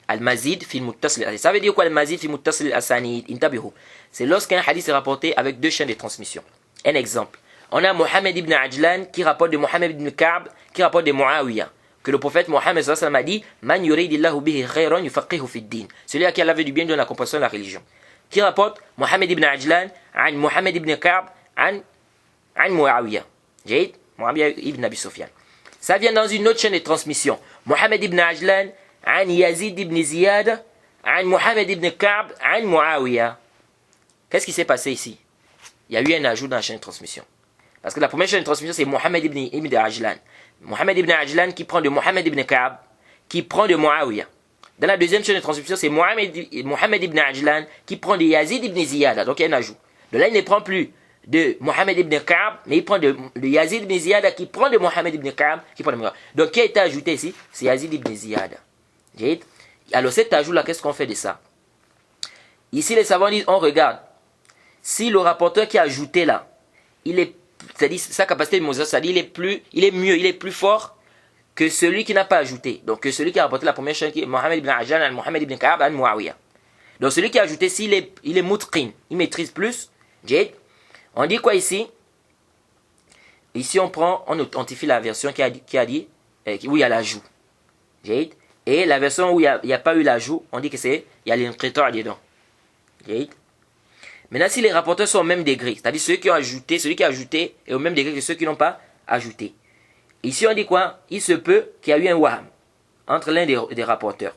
Al-Mazid fi Muttasil al-Asanid. Ça veut dire quoi Al-Mazid fi Muttasil al-Asanid? Intabihu. C'est lorsqu'un hadith est rapporté avec deux chaînes de transmission. Un exemple. On a Mohammed ibn Ajlan qui rapporte de Mohammed ibn Ka'b qui rapporte de Muawiyah. Que le prophète Mohammed sallallahu alayhi wa sallam a dit Man yuridillahu bihi khayran yufaqihu fi din. Celui qui a veut du bien donne la compréhension de la religion. Qui rapporte Mohammed ibn Ajlan an Mohammed ibn Ka'b an Muawiyah. Muawiyah ibn Abi Sufyan. Ça vient dans une autre chaîne de transmission. محمد بن عجلان عن يزيد بن زيادة عن محمد بن كعب عن معاوية. Qu'est-ce qui s'est passé ici? Il y a eu un ajout dans la chaîne de transmission. Parce que la première chaîne de transmission, c'est Mohamed ibn Ajlan. Mohamed ibn Ajlan qui prend de Mohamed ibn Ka'ab, qui prend de Muawiyah. Dans la deuxième chaîne de transmission, c'est Mohamed ibn Ajlan qui prend de Yazid ibn Ziyada. Donc il y a un ajout. De là, il ne prend plus de Mohamed ibn Ka'ab, mais il prend de Yazid ibn Ziyada qui prend de Mohamed ibn Ka'ab, qui prend de Muawiyah. Donc qui a été ajouté ici? C'est Yazid ibn Ziyada. Alors cet ajout-là, qu'est-ce qu'on fait de ça? Ici, les savants disent, on regarde. Si le rapporteur qui a ajouté là, c'est-à-dire sa capacité de Moses, c'est-à-dire il est mieux, il est plus fort que celui qui n'a pas ajouté. Donc que celui qui a rapporté la première chaîne, qui est Mohamed ibn Ajlan, Mohamed ibn Ka'ab, al Muawiyah. Donc celui qui a ajouté, s'il est, il est mutqin, il maîtrise plus. On dit quoi ici? Ici on authentifie la version où il y a l'ajout. Et la version où il n'y a pas eu l'ajout, on dit que il y a l'inqita' dedans. Maintenant, si les rapporteurs sont au même degré, c'est-à-dire celui qui a ajouté est au même degré que ceux qui n'ont pas ajouté. Ici, on dit quoi? Il se peut qu'il y ait eu un waham entre l'un des rapporteurs.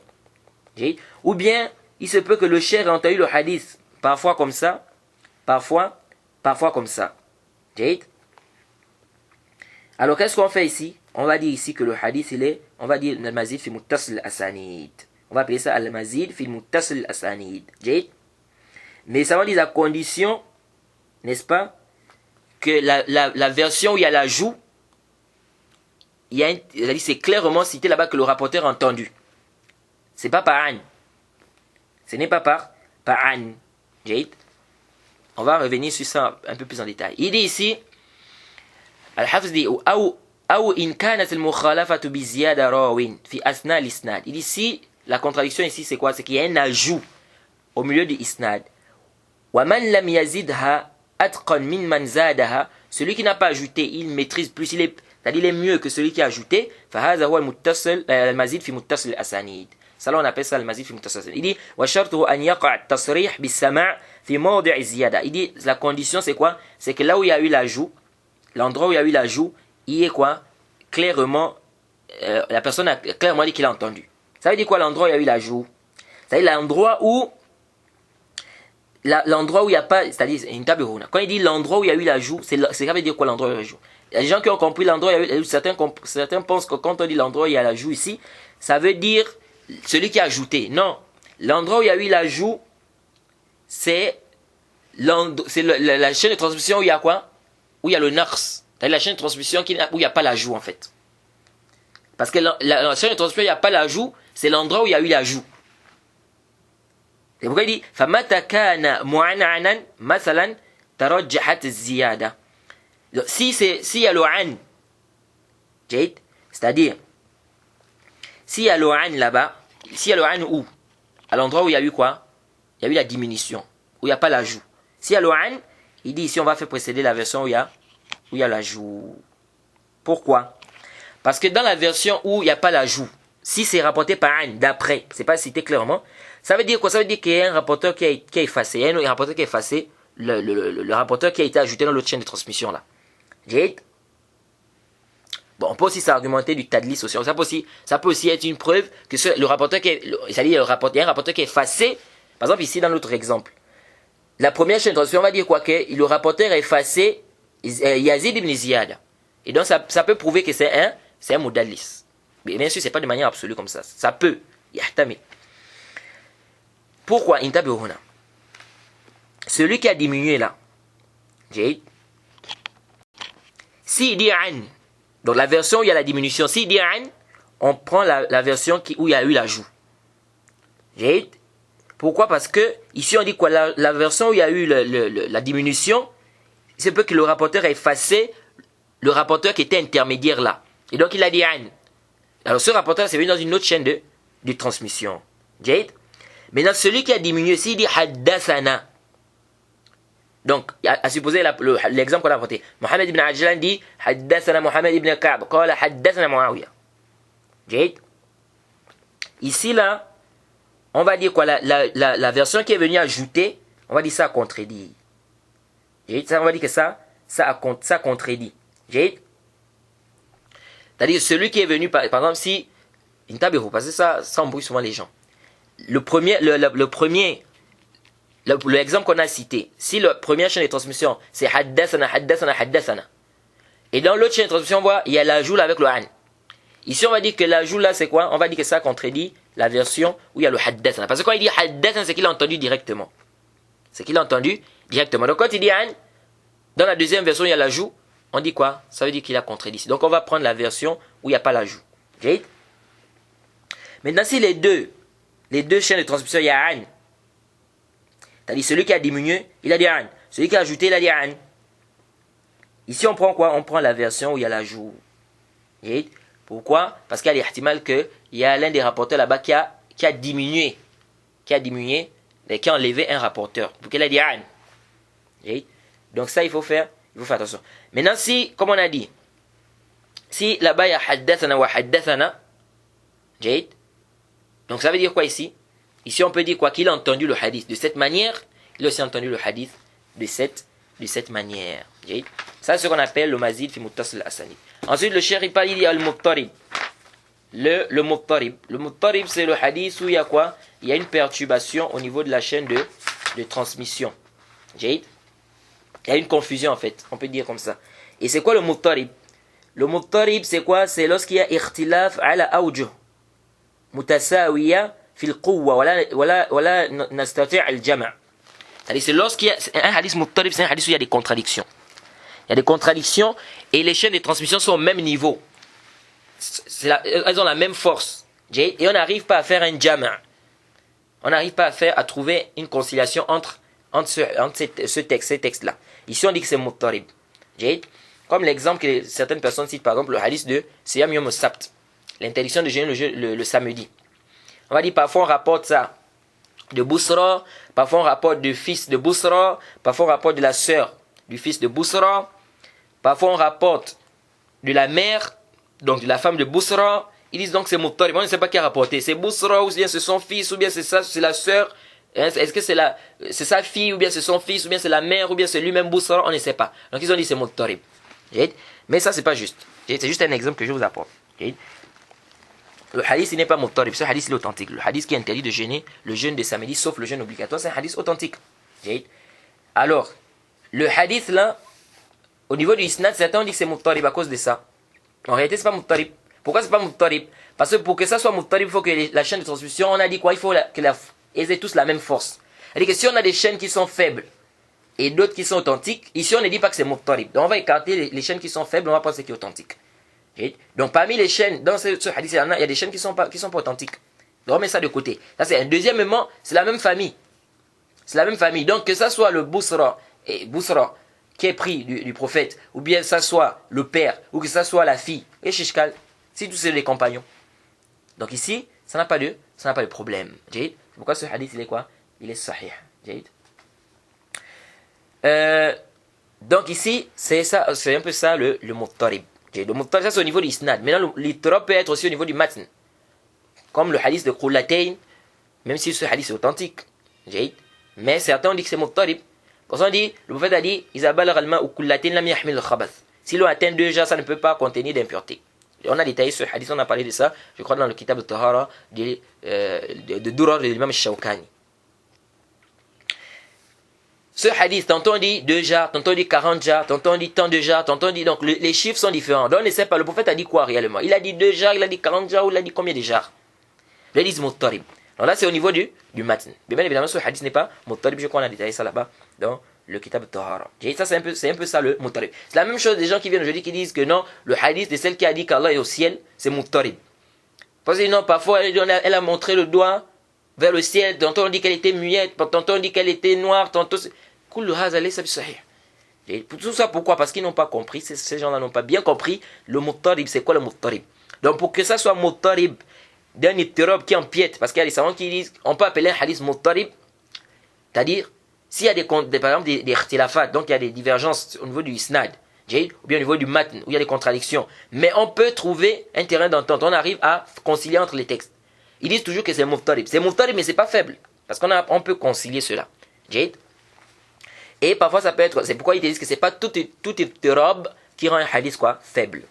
Ou bien, il se peut que le cheikh ait entendu le hadith, parfois comme ça, parfois comme ça. Alors, qu'est-ce qu'on fait ici? On va dire ici que le hadith, on va dire al-mazid fi muttasil al-asanid. On va appeler ça al-mazid fi muttasil al-asanid. Mais ça va dire à condition, n'est-ce pas, que la version où il y a l'ajout, c'est clairement cité là-bas que le rapporteur a entendu. C'est pas par an. Ce n'est pas par an. On va revenir sur ça un peu plus en détail. Il dit ici, Al-Hafiz dit, أو إن كانت المخالفة بزيادة راوٍ في أثناء الإسناد. Il dit ici, la contradiction ici c'est quoi? C'est qu'il y a un ajout au milieu du isnad. وَمَنْ لَمْ يَزِدْهَا أَتْقًا مِنْ مَنْ زَادَهَا. Celui qui n'a pas ajouté, il maîtrise plus, c'est-à-dire il est mieux que celui qui a ajouté. فَهَذَا هو المزيد في متصل الأسانيد. Ça là on appelle ça le mazid fi muttasil al-asanid. Il dit وَشَرْطُهُ أَنْ يَقَعَ التَّصْرِيحُ بِالسَّمَاعِ في موضع الزيادة. Il dit la condition c'est quoi? C'est que là où il y a eu l'ajout, l'endroit où il y a eu l'ajout, il est quoi? Clairement, la personne a clairement dit qu'il a entendu. Ça veut dire quoi l'endroit où il y a eu l'ajout? Ça veut dire l'endroit où il n'y a pas, c'est-à-dire une table ronde. Quand il dit l'endroit où il y a eu l'ajout, ça veut dire quoi l'endroit où il y a eu l'ajout? Il y a des gens qui ont compris l'endroit où il y a eu, certains pensent que quand on dit l'endroit où il y a l'ajout ici, ça veut dire celui qui a ajouté. Non, l'endroit où il y a eu l'ajout, c'est la chaîne de transmission où il y a quoi? Où il y a le naqs. C'est la chaîne de transmission où il n'y a pas l'ajout en fait. Parce que la chaîne de transmission où il n'y a pas l'ajout, c'est l'endroit où il y a eu l'ajout. C'est pourquoi il dit فَمَتَى كَانَ مُعَنْعَنًا مَثَلًا تَرَجَّحَتْ الزِّيَادَةِ. S'il y a le an, c'est-à-dire s'il y a le an là-bas, s'il y a le an où? À l'endroit où il y a eu quoi? Il y a eu la diminution, où il n'y a pas l'ajout. S'il y a le an, il dit ici on va faire précéder la version où il y a l'ajout. Pourquoi? Parce que dans la version où il n'y a pas l'ajout, si c'est rapporté par an d'après, c'est pas cité clairement, ça veut dire quoi? Ça veut dire qu'il y a un rapporteur qui a effacé. Il y a un rapporteur qui a effacé le rapporteur qui a été ajouté dans l'autre chaîne de transmission là. Bon, on peut aussi s'argumenter du tadlis aussi. Ça peut aussi être une preuve que le rapporteur c'est-à-dire il y a un rapporteur qui est effacé. Par exemple ici dans notre exemple, la première chaîne de transmission, on va dire quoi? Que le rapporteur a effacé Yazid ibn Ziyada. Et donc ça peut prouver que c'est un mudallis. Mais bien sûr, c'est pas de manière absolue comme ça. Ça peut. Yahtami. Pourquoi? Celui qui a diminué là, s'il dit an, donc la version où il y a la diminution, s'il dit an, on prend la version où il y a eu l'ajout. Pourquoi? Parce que ici on dit quoi? La version où il y a eu la diminution, c'est peu que le rapporteur a effacé le rapporteur qui était intermédiaire là. Et donc il a dit an. Alors ce rapporteur c'est venu dans une autre chaîne de transmission. Maintenant celui qui a diminué, s'il dit haddathana, donc à supposer l'exemple qu'on a apporté, Mohamed ibn Ajlan dit haddathana Mohamed ibn Ka'b qala haddathana Muawiyah. Ici là, on va dire quoi? La version qui est venue ajouter, on va dire ça contredit. Ça, on va dire que ça contredit. C'est-à-dire celui qui est venu, par exemple, si Intabihu, parce que ça embrouille souvent les gens. L'exemple qu'on a cité, si la première chaîne de transmission, c'est haddathana, haddathana, haddathana. Et dans l'autre chaîne de transmission, on voit, il y a l'ajout avec le an. Ici, on va dire que l'ajout là, c'est quoi? On va dire que ça contredit la version où il y a le haddathana. Parce que quand il dit haddathana, c'est qu'il a entendu directement. C'est qu'il a entendu directement. Donc quand il dit an, dans la deuxième version, il y a l'ajout, on dit quoi? Ça veut dire qu'il a contredit. Donc on va prendre la version où il n'y a pas l'ajout. Okay? Maintenant, si les deux chaînes de transmission, il y a an, c'est-à-dire celui qui a diminué, il a dit an. Celui qui a ajouté, il a dit an. Ici, on prend quoi? On prend la version où il y a l'ajout. Okay? Pourquoi? Parce qu'il y a l'ihtimal qu'il y a l'un des rapporteurs là-bas qui a diminué. Qui a enlevé un rapporteur. Pour qu'il a dit an. Okay? Donc ça, il faut faire attention. Maintenant, si, comme on a dit, si là-bas il y a haddathana wa haddathana, okay? Donc ça veut dire quoi ici? Ici, on peut dire quoi? Qu'il a entendu le hadith de cette manière, il a aussi entendu le hadith de cette manière. Okay? Ça, c'est ce qu'on appelle le mazid fi muttasil al-asanid. Ensuite, le cheikh il dit al-muttarib. Le muttarib. Le muttarib, c'est le hadith où il y a quoi? Il y a une perturbation au niveau de la chaîne de transmission. Okay? Il y a une confusion en fait, on peut dire comme ça. Et c'est quoi le muttarib? Le muttarib, c'est quoi? C'est lorsqu'il y a ikhtilaf ala awjuh mutasawiya fil quwwa wala nastati' al-jam'. C'est lorsqu'il y a un hadith muttarib, c'est un hadith où il y a des contradictions. Il y a des contradictions et les chaînes de transmission sont au même niveau. Elles ont la même force. Et on n'arrive pas à faire un jam'. On n'arrive pas à trouver une conciliation entre ces textes-là. Ici, on dit que c'est muttarib. Comme l'exemple que certaines personnes citent, par exemple, le hadith de Siyam Yom Sabt, l'interdiction de jeûner le samedi. On va dire, parfois on rapporte ça de Bousra, parfois on rapporte du fils de Bousra, parfois on rapporte de la sœur du fils de Bousra, parfois on rapporte de la mère, donc de la femme de Bousra. Ils disent donc c'est muttarib. On ne sait pas qui a rapporté. C'est Bousra, ou bien c'est son fils, ou bien c'est la sœur. Est-ce que c'est sa fille, ou bien c'est son fils, ou bien c'est la mère, ou bien c'est lui-même Bousra, on ne sait pas. Donc ils ont dit c'est muttarib. Mais ça, c'est pas juste. C'est juste un exemple que je vous apporte. Le hadith, il n'est pas muttarib. Ce hadith, il est authentique. Le hadith qui interdit de jeûner le jeûne de samedi, sauf le jeûne obligatoire, c'est un hadith authentique. Alors, le hadith là, au niveau du isnad, certains ont dit que c'est muttarib à cause de ça. En réalité, c'est pas muttarib. Pourquoi c'est pas muttarib? Parce que pour que ça soit muttarib, il faut que la chaîne de transmission, on a dit quoi? Il faut qu'elles aient tous la même force. C'est-à-dire que si on a des chaînes qui sont faibles et d'autres qui sont authentiques, ici on ne dit pas que c'est muttarib. Donc on va écarter les chaînes qui sont faibles, on va prendre ce qui est authentique. Donc parmi les chaînes, dans ce hadith, il y a des chaînes qui sont pas authentiques. Donc on met ça de côté. Ça c'est un deuxièmement, c'est la même famille. C'est la même famille. Donc que ça soit le Bousra qui est pris du prophète, ou bien que ça soit le père, ou que ça soit la fille, et Shishkal, si tous c'est les compagnons. Donc ici, ça n'a pas de problème. C'est pourquoi ce hadith il est quoi? Il est sahih. Donc ici, c'est un peu ça le muttarib. Le muttarib, ça c'est au niveau du isnad. Maintenant, l'ittirab peut être aussi au niveau du matn. Comme le hadith de Qulatayn, même si ce hadith est authentique. Mais certains ont dit que c'est muttarib. Quand on dit, le prophète a dit, Isabal al-ma ou Qulatayn lam yahmil al-khabath. Si l'on atteint 2 jours, ça ne peut pas contenir d'impureté. On a détaillé ce hadith, on a parlé de ça, je crois dans le kitab al-Tahara de Durar de l'imam Shawkani. Ce hadith, tantôt on dit 2 jours, tantôt on dit 40 jours, tantôt on dit tant de jours, tantôt on dit, donc les chiffres sont différents. Donc on ne sait pas, le prophète a dit quoi réellement? Il a dit 2 jours, il a dit 40 jours, ou il a dit combien de jours? Il a dit muttarib. Donc là c'est au niveau du matn. Mais bien évidemment ce hadith n'est pas muttarib, je crois qu'on a détaillé ça là-bas dans le kitab al-Tahara. Ça c'est un peu ça le muttarib. C'est la même chose des gens qui viennent aujourd'hui qui disent que non, le hadith de celle qui a dit qu'Allah est au ciel, c'est muttarib. Parce que non, parfois elle a montré le doigt vers le ciel, tantôt on dit qu'elle était muette, tantôt on dit qu'elle était noire, tantôt kullu hadha laysa bisahih. Tout ça pourquoi? Parce qu'ils n'ont pas compris, ces gens-là n'ont pas bien compris le muttarib, c'est quoi le muttarib? Donc pour que ça soit muttarib d'un ittirab qui empiète, parce qu'il y a des savants qui disent on peut appeler un hadith muttarib, c'est-à-dire s'il y a par exemple des ikhtilafat, donc il y a des divergences au niveau du isnad, ou bien au niveau du matn, où il y a des contradictions, mais on peut trouver un terrain d'entente, on arrive à concilier entre les textes. Ils disent toujours que c'est muttarib. C'est muttarib mais c'est pas faible, parce qu'on peut concilier cela. Et parfois ça peut être, c'est pourquoi ils disent que c'est pas tout ittirab qui rend un hadith quoi faible.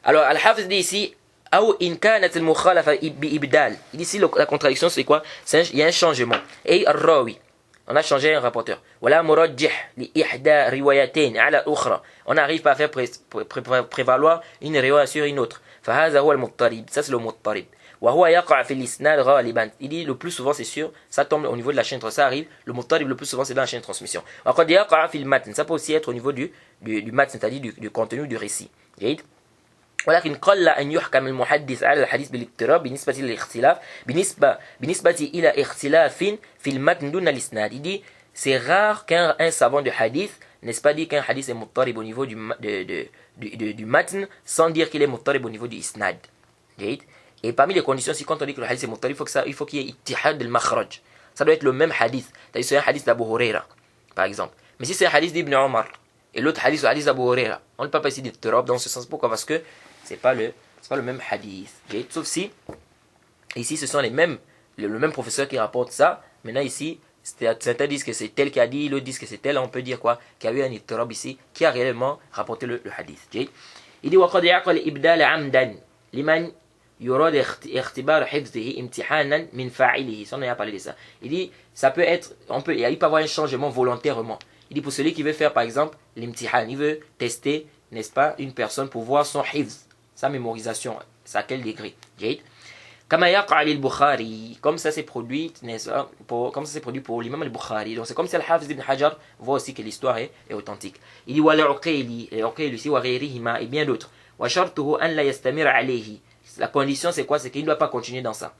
Alors Al-Hafiz dit ici أو إن كانت المخالفة بإبدال. Ici la contradiction c'est quoi? Il y a un changement. Et الراوي, on a changé un rapporteur. ولا مرجح لإحدى روايتين على الأخرى. On n'arrive pas à faire prévaloir une riwaya sur une autre. فهذا هو المضطرب. Ça c'est le مضطرب. وهو يقع في الإسناد غالبا. Il dit le plus souvent c'est sûr, ça tombe au niveau de la chaîne, ça arrive. Le مضطرب le plus souvent c'est dans la chaîne de transmission. وقد يقع في المتن. Ça peut aussi être au niveau du matn, c'est-à-dire du contenu du récit. جيد. ولكن قل أن يحكم المحدث على الحديث بالاضطراب بالنسبة للاختلاف بالنسبة إلى اختلاف في المتن دون الإسناد. Il dit c'est rare qu'un savant de hadith, n'est-ce pas, dit qu'un hadith est muttarib au niveau du matn sans dire qu'il est muttarib au niveau du isnad. Et parmi les conditions, si quand on dit que le hadith est muttarib, il faut qu'il y ait ittihad al-makhraj. Ça doit être le même hadith. C'est-à-dire c'est un hadith d'Abu Huraira, par exemple. Mais si c'est un hadith d'Ibn Omar et l'autre hadith, le hadith d'Abu Huraira, on ne peut pas ici d'ittirab dans ce sens. Pourquoi? Parce que c'est pas le même hadith. Sauf si ici ce sont le même professeur qui rapporte ça. Maintenant ici, certains disent que c'est tel qui a dit, l'autre disent que c'est tel. On peut dire quoi? Qu'il y a eu un ittirab ici qui a réellement rapporté le hadith. Il dit وقد يعقل الإبدال عمدا لمن يراد اختبار حفظه امتحانا من فاعله. Ça on a parlé de ça. Il dit ça peut être, il peut avoir un changement volontairement. Il dit pour celui qui veut faire par exemple l'imtihan, il veut tester, n'est-ce pas, une personne pour voir son hifz, sa mémorisation, c'est à quel degré. Kama yaqa al-Bukhari, comme ça s'est produit, pour l'imam al-Bukhari. Donc c'est comme si al-Hafiz ibn Hajar voit aussi que l'histoire est authentique. Il dit wa al-Uqayli, aussi wa ghayrihima et bien d'autres. Wa shartuhu an la yastamir alayhi. La condition c'est quoi? C'est qu'il ne doit pas continuer dans ça.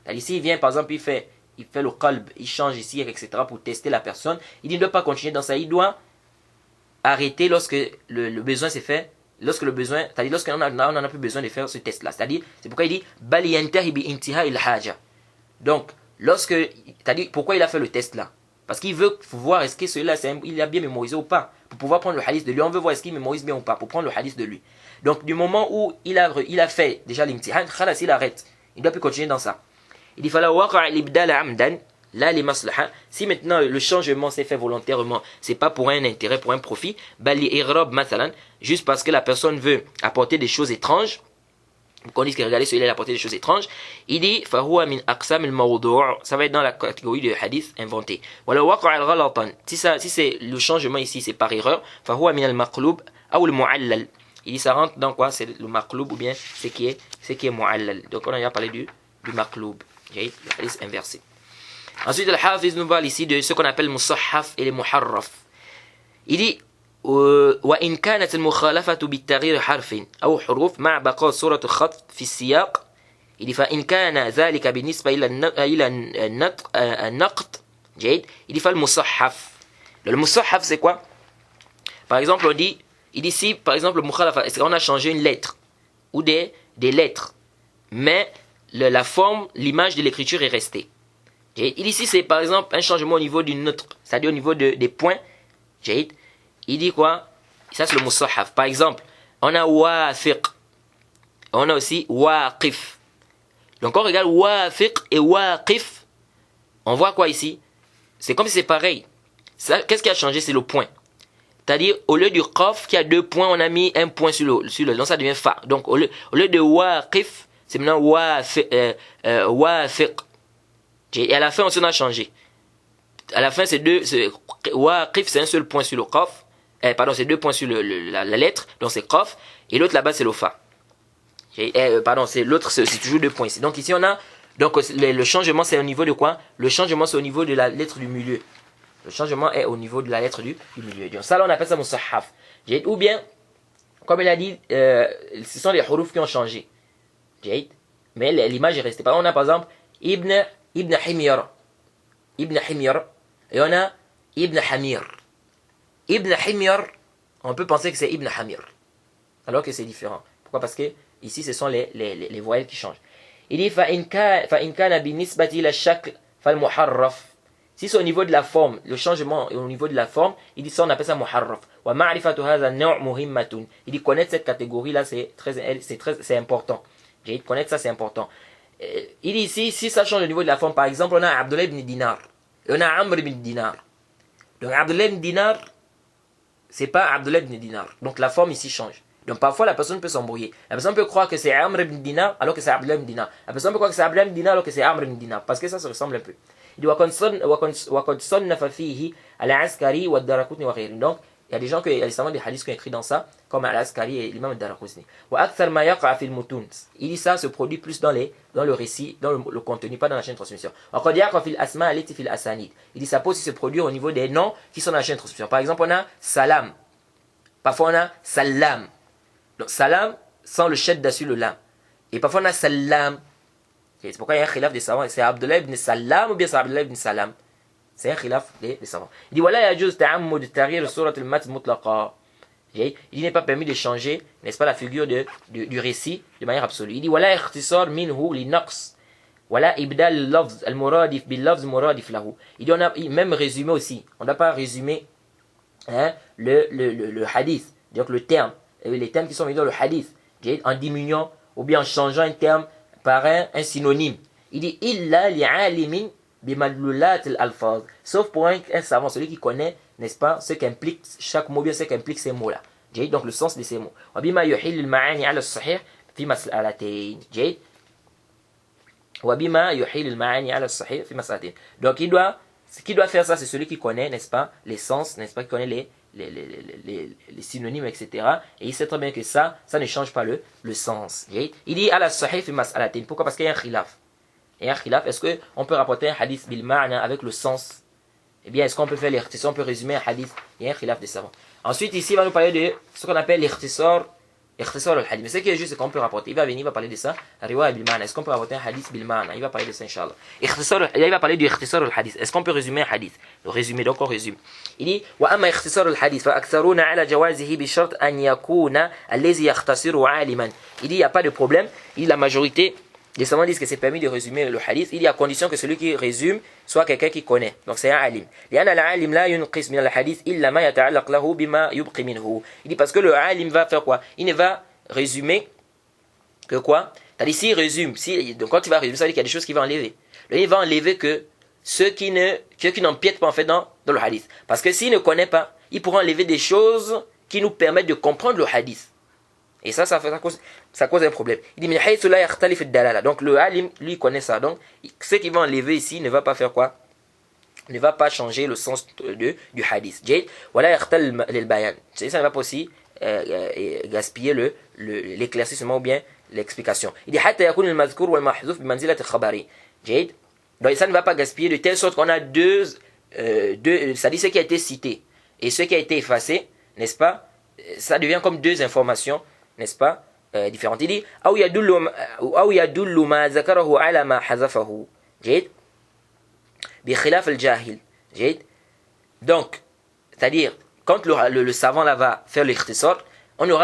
Ici il vient par exemple, il fait le qalb, il change ici, etc. pour tester la personne. Il dit il ne doit pas continuer dans ça, il doit arrêter lorsque le besoin s'est fait. Lorsque le besoin, c'est-à-dire lorsqu'on n'en a plus besoin de faire ce test-là. C'est-à-dire, c'est pourquoi il dit bal yantahi bi intiha il haja. Donc, c'est-à-dire pourquoi il a fait le test-là? Parce qu'il veut voir est-ce que celui-là, il a bien mémorisé ou pas. Pour pouvoir prendre le hadith de lui, on veut voir est-ce qu'il mémorise bien ou pas, pour prendre le hadith de lui. Donc, du moment où il a fait déjà l'imtihan, khalas, il arrête. Il ne doit plus continuer dans ça. Il dit fala waqa l'ibdal amdan. Là, les maslaha, si maintenant le changement s'est fait volontairement, c'est pas pour un intérêt, pour un profit, bali irab mathalan, juste parce que la personne veut apporter des choses étranges, qu'on dise que regardez celui-là il a apporté des choses étranges, il dit fahuwa min aqsam al-mawdu', ça va être dans la catégorie de hadith inventé. Wala waqa al-ghalatan, si c'est le changement ici, c'est par erreur, fahuwa min al-maqlub ou al-mu'allal. Il dit ça rentre dans quoi? C'est le maqlub ou bien ce qui est mu'allal. Donc on a déjà parlé du maqlub, le hadith inversé. Ensuite, le Hafiz nous parle ici de ce qu'on appelle musahhaf et les muharraf. Il dit وإن كانت المخالفة بالتغيير حرف أو حروف مع بقاء صورة الخط في السياق. Il dit فإن كان ذلك بالنسبة إلى النقط جيد. Il dit فالمصحف. Le musahhaf c'est quoi? Par exemple, il dit ici, par exemple, le mukhalafa, est-ce qu'on a changé une lettre ou des lettres, mais la forme, l'image de l'écriture est restée. Il ici c'est par exemple un changement au niveau d'une autre, c'est-à-dire au niveau des points. Il dit quoi? Ça c'est le musahhaf. Par exemple, on a wafiq, on a aussi waqif. Donc on regarde wafiq et waqif, on voit quoi ici? C'est comme si c'est pareil. Qu'est-ce qui a changé? C'est le point. C'est-à-dire au lieu du qaf qui a 2 points, on a mis un point sur le, donc ça devient fa. Donc au lieu de waqif, c'est maintenant wafiq. Et à la fin, on a changé. À la fin, waqif, c'est un seul point sur le qaf. Pardon, c'est 2 points sur la lettre. Donc c'est qaf. Et l'autre là-bas, c'est le fa. Pardon, l'autre, c'est toujours 2 points ici. Donc ici, on a. Donc le changement, c'est au niveau de quoi? Le changement, c'est au niveau de la lettre du milieu. Le changement est au niveau de la lettre du milieu. Donc ça, là, on appelle ça musahhaf. Ou bien, comme il a dit, ce sont les huruf qui ont changé. Mais l'image est restée. On a par exemple Ibn Himyar. Et on a Ibn Hamir. Ibn Himyar, on peut penser que c'est Ibn Hamir. Alors que c'est différent. Pourquoi? Parce que ici, ce sont les voyelles qui changent. Il dit فَإِنْ كَانَ بِالنِّسْبَةِ إِلَى الشَّكْلِ فَالْمُحَرَّف. Si c'est au niveau de la forme, le changement est au niveau de la forme, il dit ça, on appelle ça muharraf. وَمَعْرِفَةُ هَذَا النَّوْعِ مُهِمَّةٌ. Il dit connaître cette catégorie-là, c'est important. Connaître ça, c'est important. Il dit ici, si ça change au niveau de la forme, par exemple, on a Abdullah ibn Dinar et on a Amr ibn Dinar. Donc Abdullah ibn Dinar, c'est pas Abdullah ibn Dinar. Donc la forme ici change. Donc parfois la personne peut s'embrouiller. La personne peut croire que c'est Amr ibn Dinar alors que c'est Abdullah ibn Dinar. La personne peut croire que c'est Abdullah ibn Dinar alors que c'est Amr ibn Dinar. Parce que ça se ressemble un peu. Il dit وَقَدْ صَنَّفَ فِيهِ الْعَسْكَرِي وَالدَّرَقُطْنِ وَغَيْرِهِمْ. Donc il y a des gens, il y a des hadiths qui ont écrit dans ça, comme Al-Askari et l'imam al-Daraqutni. وَأَكْثَرْ مَا يَقْعَ فِي الْمُتُونِ. Il dit ça se produit plus dans le récit, dans le contenu, pas dans la chaîne de transmission. وَقَدْ يَقْعَ فِي الْأَسْمَاءِ الَّتِي فِي الْأَسَانِيدِ. Il dit ça peut aussi se produire au niveau des noms qui sont dans la chaîne de transmission. Par exemple, on a Salam. Parfois on a Salam. Donc Salam sans le shadda sur le lam. Et parfois on a Salam. C'est pourquoi il y a un khilaf des savants. C'est Abdullah ibn Salam ou bien c'est Abdullah ibn Salam. C'est un khilaf des savants. Il dit voilà yajuz ta'ammud taghir surat al-mat mutlaqa. Il n'est pas permis de changer, n'est-ce pas, la figure du récit de manière absolue. Il dit voilà ikhtisar minhu li naqs. Voilà ibdal al-lafz al-muradif bil lafz muradif lahu. Il dit on a même résumé aussi. On n'a pas résumé le hadith, donc le terme, les termes qui sont venus dans le hadith, en diminuant ou bien en changeant un terme par un synonyme. Il dit illa li'alimin bimadlulat al-alfaz, sauf pour un savant, celui qui connaît, n'est-ce pas, ce qu'implique chaque mot, bien ce qu'implique ces mots-là. Donc le sens de ces mots. Wabima yuhil al-ma'ani ala as-sahih fi mas'alatayn. Wabima yuhil al-ma'ani ala as-sahih fi mas'alatayn. Donc ce qui doit faire ça, c'est celui qui connaît, n'est-ce pas, les sens, n'est-ce pas, qui connaît les synonymes, etc. Et il sait très bien que ça ne change pas le sens. Il dit ala as-sahih fi mas'alatayn. Pourquoi? Parce qu'il y a un khilaf. Et un khilaf, est-ce qu'on peut rapporter un hadith bil ma'na avec le sens? Eh bien, est-ce qu'on peut faire l'ikhtisar, on peut résumer un hadith? Il y a un khilaf des savants. Ensuite, ici, il va nous parler de ce qu'on appelle l'ikhtisar al-hadith. Mais ce qui est juste, c'est qu'on peut rapporter. Il va venir, il va parler de ça. Riwaya bil ma'na. Est-ce qu'on peut rapporter un hadith bil ma'na? Il va parler de ça, Inch'Allah. Il va parler du ikhtisar al-hadith. Est-ce qu'on peut résumer un hadith? Le résumé, donc on résume. Il dit wa amma ikhtisar al-hadith fa aktharuna ala jawazihi bi shart an yakuna allazi yakhtasiru aliman. Il dit il n'y a pas de problème. Il dit la majorité les savants disent que c'est permis de résumer le hadith. Il y a condition que celui qui résume soit quelqu'un qui connaît. Donc c'est un alim. Il dit parce que le alim va faire quoi? Il ne va résumer que quoi? C'est-à-dire s'il résume, donc quand il va résumer, ça veut dire qu'il y a des choses qu'il va enlever. Il va enlever que ceux qui n'empiètent pas en fait dans le hadith. Parce que s'il ne connaît pas, il pourra enlever des choses qui nous permettent de comprendre le hadith. Et ça cause un problème. Il dit, donc le alim, lui, connaît ça. Donc, ce qu'il va enlever ici ne va pas faire quoi? Ne va pas changer le sens du hadith. Ça ne va pas aussi gaspiller l'éclaircissement ou bien l'explication. Il dit, donc ça ne va pas gaspiller de telle sorte qu'on a deux c'est-à-dire ce qui a été cité et ce qui a été effacé, n'est-ce pas? Ça devient comme deux informations, n'est-ce pas, différentes. Il dit أو يدل ما ذكره على ما حذفه جيد بخلاف الجاهل جيد. Donc c'est-à-dire quand le savant là va faire l'ikhtisar,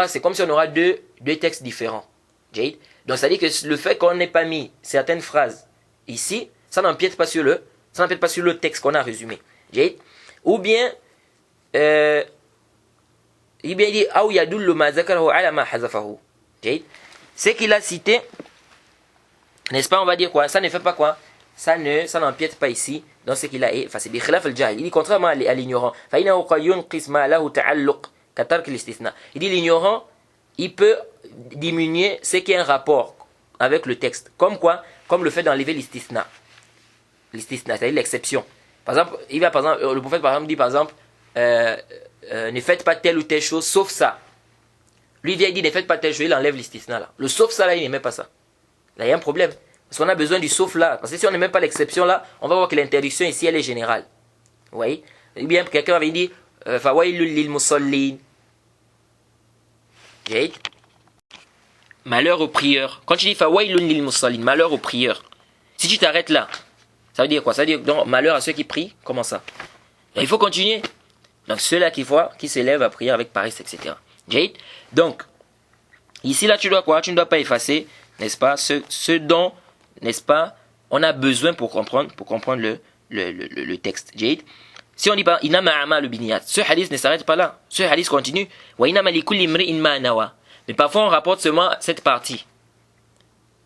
c'est comme si on aura deux textes différents. جيد. Donc c'est-à-dire que le fait qu'on n'ait pas mis certaines phrases ici, ça n'empiète pas sur le texte qu'on a résumé. جيد. Ou bien il dit أو يدل ما ذكره على ما حذفه. Ce qu'il a cité, n'est-ce pas, on va dire quoi? Ça ne fait pas quoi? Ça n'empiète pas ici dans ce qu'il a effacé. Il dit contrairement à l'ignorant. Il dit l'ignorant, il peut diminuer ce qui est un rapport avec le texte. Comme quoi? Comme le fait d'enlever l'istisna. L'istisna, c'est-à-dire l'exception. Par exemple, le prophète par exemple dit par exemple ne faites pas telle ou telle chose sauf ça. Lui vient, il dit ne faites pas telle chose, il enlève l'istisna là. Le sauf ça là, il n'aimait pas ça. Là, il y a un problème. Parce qu'on a besoin du sauf là. Parce que si on n'aime pas l'exception là, on va voir que l'interdiction ici, elle est générale. Vous voyez? Ou bien quelqu'un avait dit fawailul lil musallin. Malheur aux prieurs. Quand tu dis fawailul lil musallin, malheur aux prieurs. Si tu t'arrêtes là, ça veut dire quoi? Ça veut dire donc malheur à ceux qui prient. Comment ça? Donc, il faut continuer. Donc ceux-là qui s'élèvent à prier avec paresse, etc. Donc, ici là tu dois quoi? Tu ne dois pas effacer, n'est-ce pas, ce dont, n'est-ce pas, on a besoin pour comprendre le texte. Si on dit pas inama a'malu binniyat, ce hadith ne s'arrête pas là. Ce hadith continue. Wa inama likulli imri'in ma nawa. Mais parfois on rapporte seulement cette partie.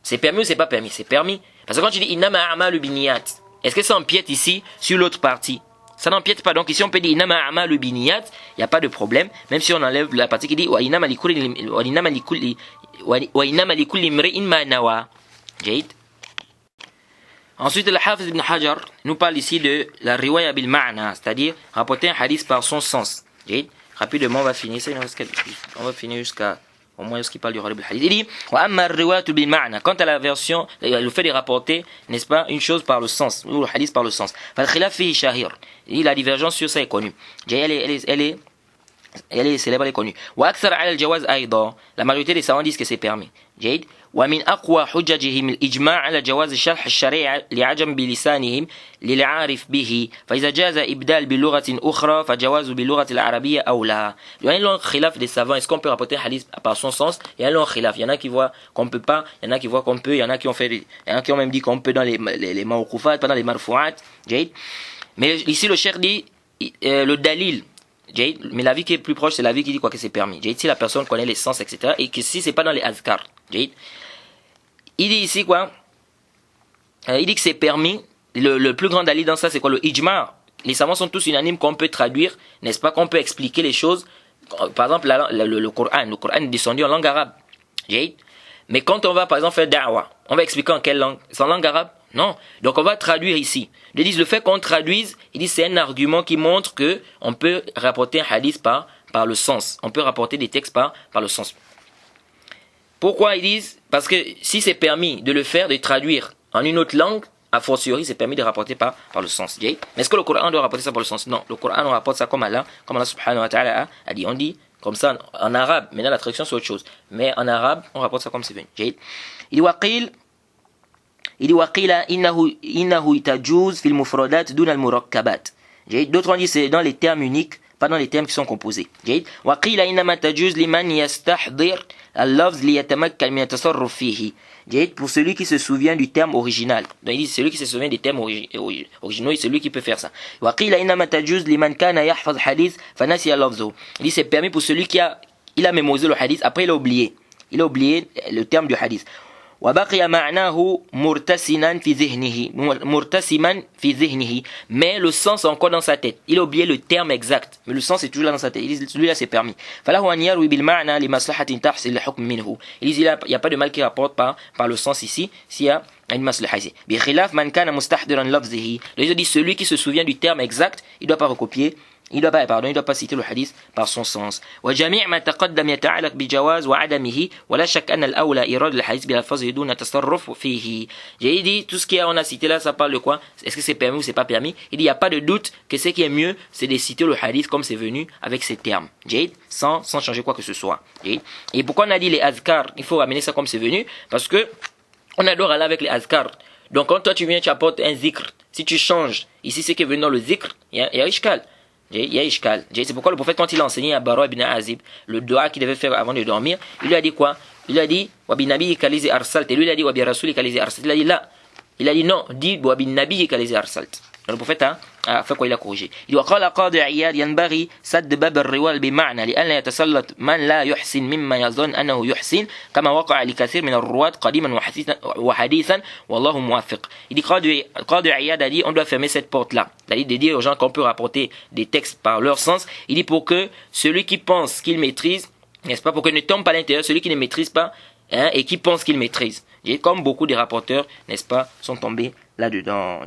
C'est permis ou c'est pas permis? C'est permis. Parce que quand tu dis inama a'malu binniyat, est-ce que ça empiète ici sur l'autre partie? Ça n'empiète pas. Donc ici on peut dire inama a'malu biniyat, il n'y a pas de problème, même si on enlève la partie qui dit wa inama likulli imri'in ma nawa. Jaïd. Ensuite, le Hafiz ibn Hajar nous parle ici de la riwaya bil ma'na, c'est-à-dire rapporter un hadith par son sens. Jaïd. Rapidement, on va finir ça. On va finir jusqu'à au moins ce qui parle du gharib al-hadith. Il dit wa amma ar-riwayatu bil ma'na. Quant à la version, le fait de rapporter, n'est-ce pas, une chose par le sens, ou le hadith par le sens. Fa al-khilaf fihi shahir. La divergence sur ça est connue. Elle est célèbre, elle est connue. Wa akthar ala al-jawaz aydan. La majorité des savants disent que c'est permis. جيد ومن أقوى حججهم الإجماع على جواز شرح الشريعة لعجم بلسانهم للعارف به فإذا جاز إبدال بلغة أخرى فجواز باللغة العربية أو لا. Il y a un long khilaf des savants. Est-ce qu'on peut rapporter un hadith par son sens? Il y a un long khilaf. Il y en a qui voient qu'on peut pas, il y en a qui voient qu'on peut, il y en a qui ont fait, il y en a qui ont même dit qu'on peut dans les mawqufat, pas dans les marfu'at. Mais ici le cheikh dit le dalil. Mais l'avis qui est plus proche, c'est l'avis qui dit quoi que c'est permis. Si la personne connaît les sens, etc. Et que si c'est pas dans les azkar. Il dit ici quoi? Il dit que c'est permis. Le plus grand dalil dans ça, c'est quoi? Le ijma'. Les savants sont tous unanimes qu'on peut traduire, n'est-ce pas? Qu'on peut expliquer les choses. Par exemple, le Coran. Le Coran est descendu en langue arabe. Mais quand on va, par exemple, faire da'wa, on va expliquer en quelle langue? C'est en langue arabe? Non. Donc on va traduire ici. Ils disent le fait qu'on traduise, ils disent c'est un argument qui montre que on peut rapporter un hadith par le sens. On peut rapporter des textes par le sens. Pourquoi ils disent? Parce que si c'est permis de le faire, de traduire en une autre langue, a fortiori c'est permis de rapporter par le sens. Mais est-ce que le Coran doit rapporter ça par le sens? Non. Le Coran on rapporte ça comme Allah subhanahu wa ta'ala a dit. On dit comme ça en arabe. Maintenant la traduction c'est autre chose. Mais en arabe on rapporte ça comme c'est venu. Il dit waqil. Il dit waqila innahu tajuz fil mufradat dun al murakkabat. D'autres ont dit c'est dans les termes uniques, pas dans les termes qui sont composés. Waqila innama tajuz liman yastahdir al-lafz li yatamakkan min at-tasarruf fihi. Pour celui qui se souvient du terme original. Donc il dit celui qui se souvient des termes originaux, c'est celui qui peut faire ça. Waqila innama tajuz liman kana yahfaz hadith fa nasiya lafzahu. Il dit c'est permis pour celui qui a mémorisé le hadith, après il a oublié le terme du hadith. وبقي معناه مرتسما في ذهنه mais le sens est encore dans sa tête. Il a oublié le terme exact mais le sens est toujours là dans sa tête. Celui-là c'est permis. فله أن يروي بالمعنى لمصلحة تحصل الحكم منه. Il dit il y a pas de mal qui rapporte par le sens ici s'il y a une maslaha ici. بخلاف من كان مستحضرا لفظه. Il dit celui qui se souvient du terme exact, il doit pas recopier. Il doit pas citer le hadith par son sens. وجميع ما تقدم يتعلق بجواز وعدمه ولا شك أن الأولى إيراد الحديث بلفظه دون تصرف فيه. J'ai dit tout ce qu'on a cité là, ça parle de quoi? Est-ce que c'est permis ou c'est pas permis? Il dit il y a pas de doute que ce qui est mieux, c'est de citer le hadith comme c'est venu avec ces termes. Sans changer quoi que ce soit. Et pourquoi on a dit les azkar? Il faut ramener ça comme c'est venu parce que on adore Allah avec les azkar. Donc quand toi tu viens, tu apportes un zikr. Si tu changes ici ce qui est venu dans le zikr, il y a ishkal. Il y a ishkal. C'est pourquoi le prophète, quand il a enseigné à Bara ibn Azib le dua qu'il devait faire avant de dormir, il lui a dit quoi? Il lui a dit wabi nabi kalizi arsalt. Et lui il a dit wabi rasuli kalizi arsalt. Il a dit là. Il a dit non, dis wabi nabi kalizi arsalt. Le prophète a fait quoi? Il a corrigé. Il dit وقال قاضي عياد ينبغي سد باب الروال بمعنى لئلا يتسلط من لا يحسن مما يظن أنه يحسن كما وقع لكثير من الرواة قديما وحديثا والله موافق. Il dit قاضي عياد a dit on doit fermer cette porte là. C'est-à-dire de dire aux gens qu'on peut rapporter des textes par leur sens. Il dit pour que celui qui pense qu'il maîtrise, n'est-ce pas, pour que ne tombe pas à l'intérieur celui qui ne maîtrise pas et qui pense qu'il maîtrise. Comme beaucoup des rapporteurs, n'est-ce pas, sont tombés là-dedans.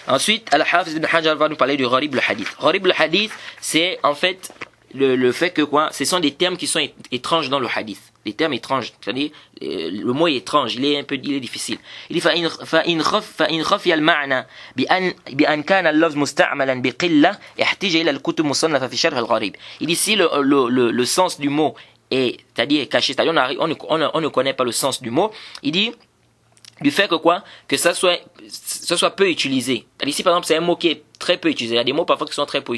Ensuite, Al-Hafiz ibn Hajar va nous parler du gharib al-hadith. Gharib al-hadith, c'est en fait le fait que quoi? Ce sont des termes qui sont étranges dans le hadith. Des termes étranges, c'est-à-dire le mot est étrange, il est difficile. Il dit فإن خفي المعنى بأن كان اللفظ مستعملا بقلة احتاج إلى الكتب مصنفة في شرح الغريب. Il dit si le sens du mot est, c'est-à-dire caché, c'est-à-dire on ne connaît pas le sens du mot, il dit du fait que quoi? Que ça soit peu utilisé. Ici, par exemple, c'est un mot qui est très peu utilisé. Il y a des mots parfois qui sont très peu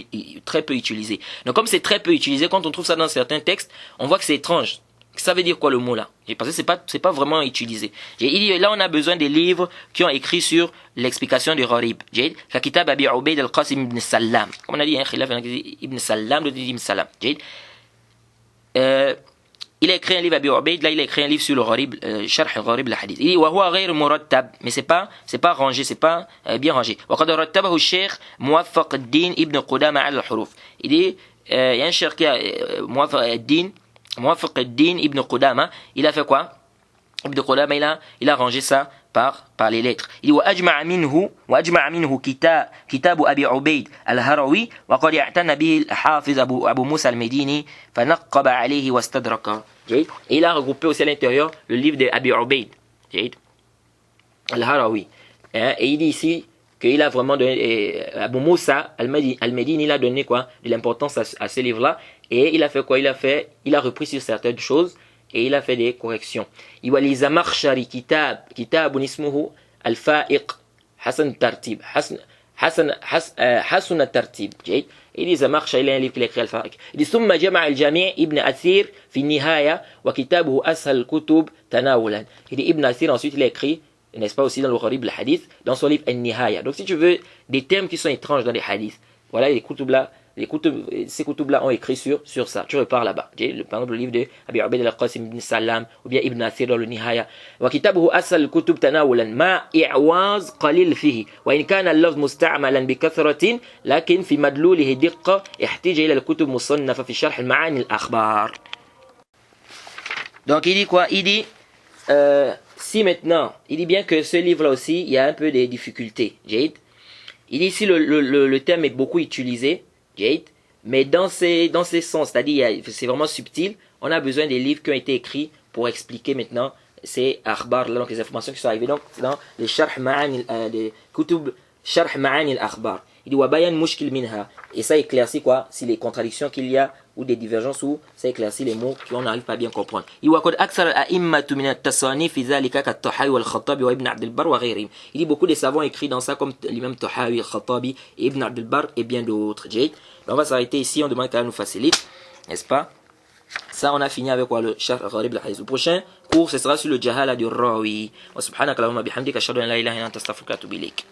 utilisés. Donc, comme c'est très peu utilisé, quand on trouve ça dans certains textes, on voit que c'est étrange. Ça veut dire quoi le mot là? Parce que c'est pas vraiment utilisé. Là, on a besoin des livres qui ont écrit sur l'explication du gharib. Kitab Abi Ubayd al-Qasim ibn Sallam. Comme on a dit, Khilaf ibn Sallam, le ibn Sallam. il a écrit un livre Abi Ubayd, là il a écrit un livre sur le gharib, Sharh al-gharib al-hadith. Il dit wa huwa ghayr murattab, mais c'est pas rangé, c'est pas bien rangé. Wa qad rattabahu al-Cheikh Muwaffaq ad-Din ibn Qudama ala al-huruf. Il dit il y a un cheikh qui a Muwaffaq ad-Din ibn Qudama, il a fait quoi? Ibn Qudama il a rangé ça par les lettres. Il dit وأجمع منه كتاب أبي عبيد الهروي وقد اعتنى به الحافظ أبو موسى المديني فنقب عليه واستدرك. Et il a regroupé aussi à l'intérieur le livre de Abi Ubayd al-Harawi. Et il dit ici qu'il a vraiment donné, Abu Musa al-Medini, il a donné quoi, de l'importance à ce livre-là. Et il a fait quoi? Il a repris sur certaines choses et il a fait des corrections. Il dit ولزمخشري كتاب اسمه الفائق حسن الترتيب حسن الترتيب. جيد. Il dit زمخشري il a un livre qu'il a écrit الفائق. Il dit ثم جمع الجميع ابن أثير في النهاية وكتابه أسهل الكتب تناولا. Il dit Ibn Athir ensuite il a écrit, n'est-ce pas, aussi dans le Gharib al-Hadith, dans son livre An-Nihaya. Donc si tu veux des termes qui sont étranges dans les hadiths, voilà les kutub là. Ces kutub-là ont écrit sur ça. Tu repars là-bas. Par exemple, le livre de Abi Ubayd al-Qasim ibn Salam ou bien Ibn Athir dans le Nihaya. وكتابه أسهل الكتب تناولا ما إعواز قليل فيه وإن كان اللفظ مستعملا بكثرة لكن في مدلوله دقة احتاج إلى الكتب مصنفة في شرح المعاني الأخبار. Donc il dit quoi? Il dit si maintenant, il dit bien que ce livre-là aussi, il y a un peu des difficultés. Il dit ici le terme est beaucoup utilisé. Mais dans ces sens, c'est-à-dire c'est vraiment subtil, on a besoin des livres qui ont été écrits pour expliquer maintenant ces akhbar, donc les informations qui sont arrivées donc, dans les Sharh Ma'ani, les Kutub Sharh Ma'ani al-Akhbar. Il dit Wabayan Mushkil Minha. Et ça éclaircit quoi? Si les contradictions qu'il y a ou des divergences, ou ça éclaircit les mots qu'on n'arrive pas à bien comprendre. Il dit وقد أكثر الأئمة من التصانيف في ذلك كالطحاوي والخطابي وابن عبد البر وغيرهم. Il dit beaucoup de savants écrits dans ça comme l'imam Tahawi, al-Khattabi et Ibn Abd al-Barr et bien d'autres. On va s'arrêter ici, on demande qu'elle nous facilite, n'est-ce pas? Ça on a fini avec quoi, le Sharh al-Gharib al-Hadith. Le prochain cours ce sera sur le Jahala du Rawi. Wa subhanaka Allahumma bihamdika ashhadu an la ilaha illa anta astaghfiruka wa atubu ilayk.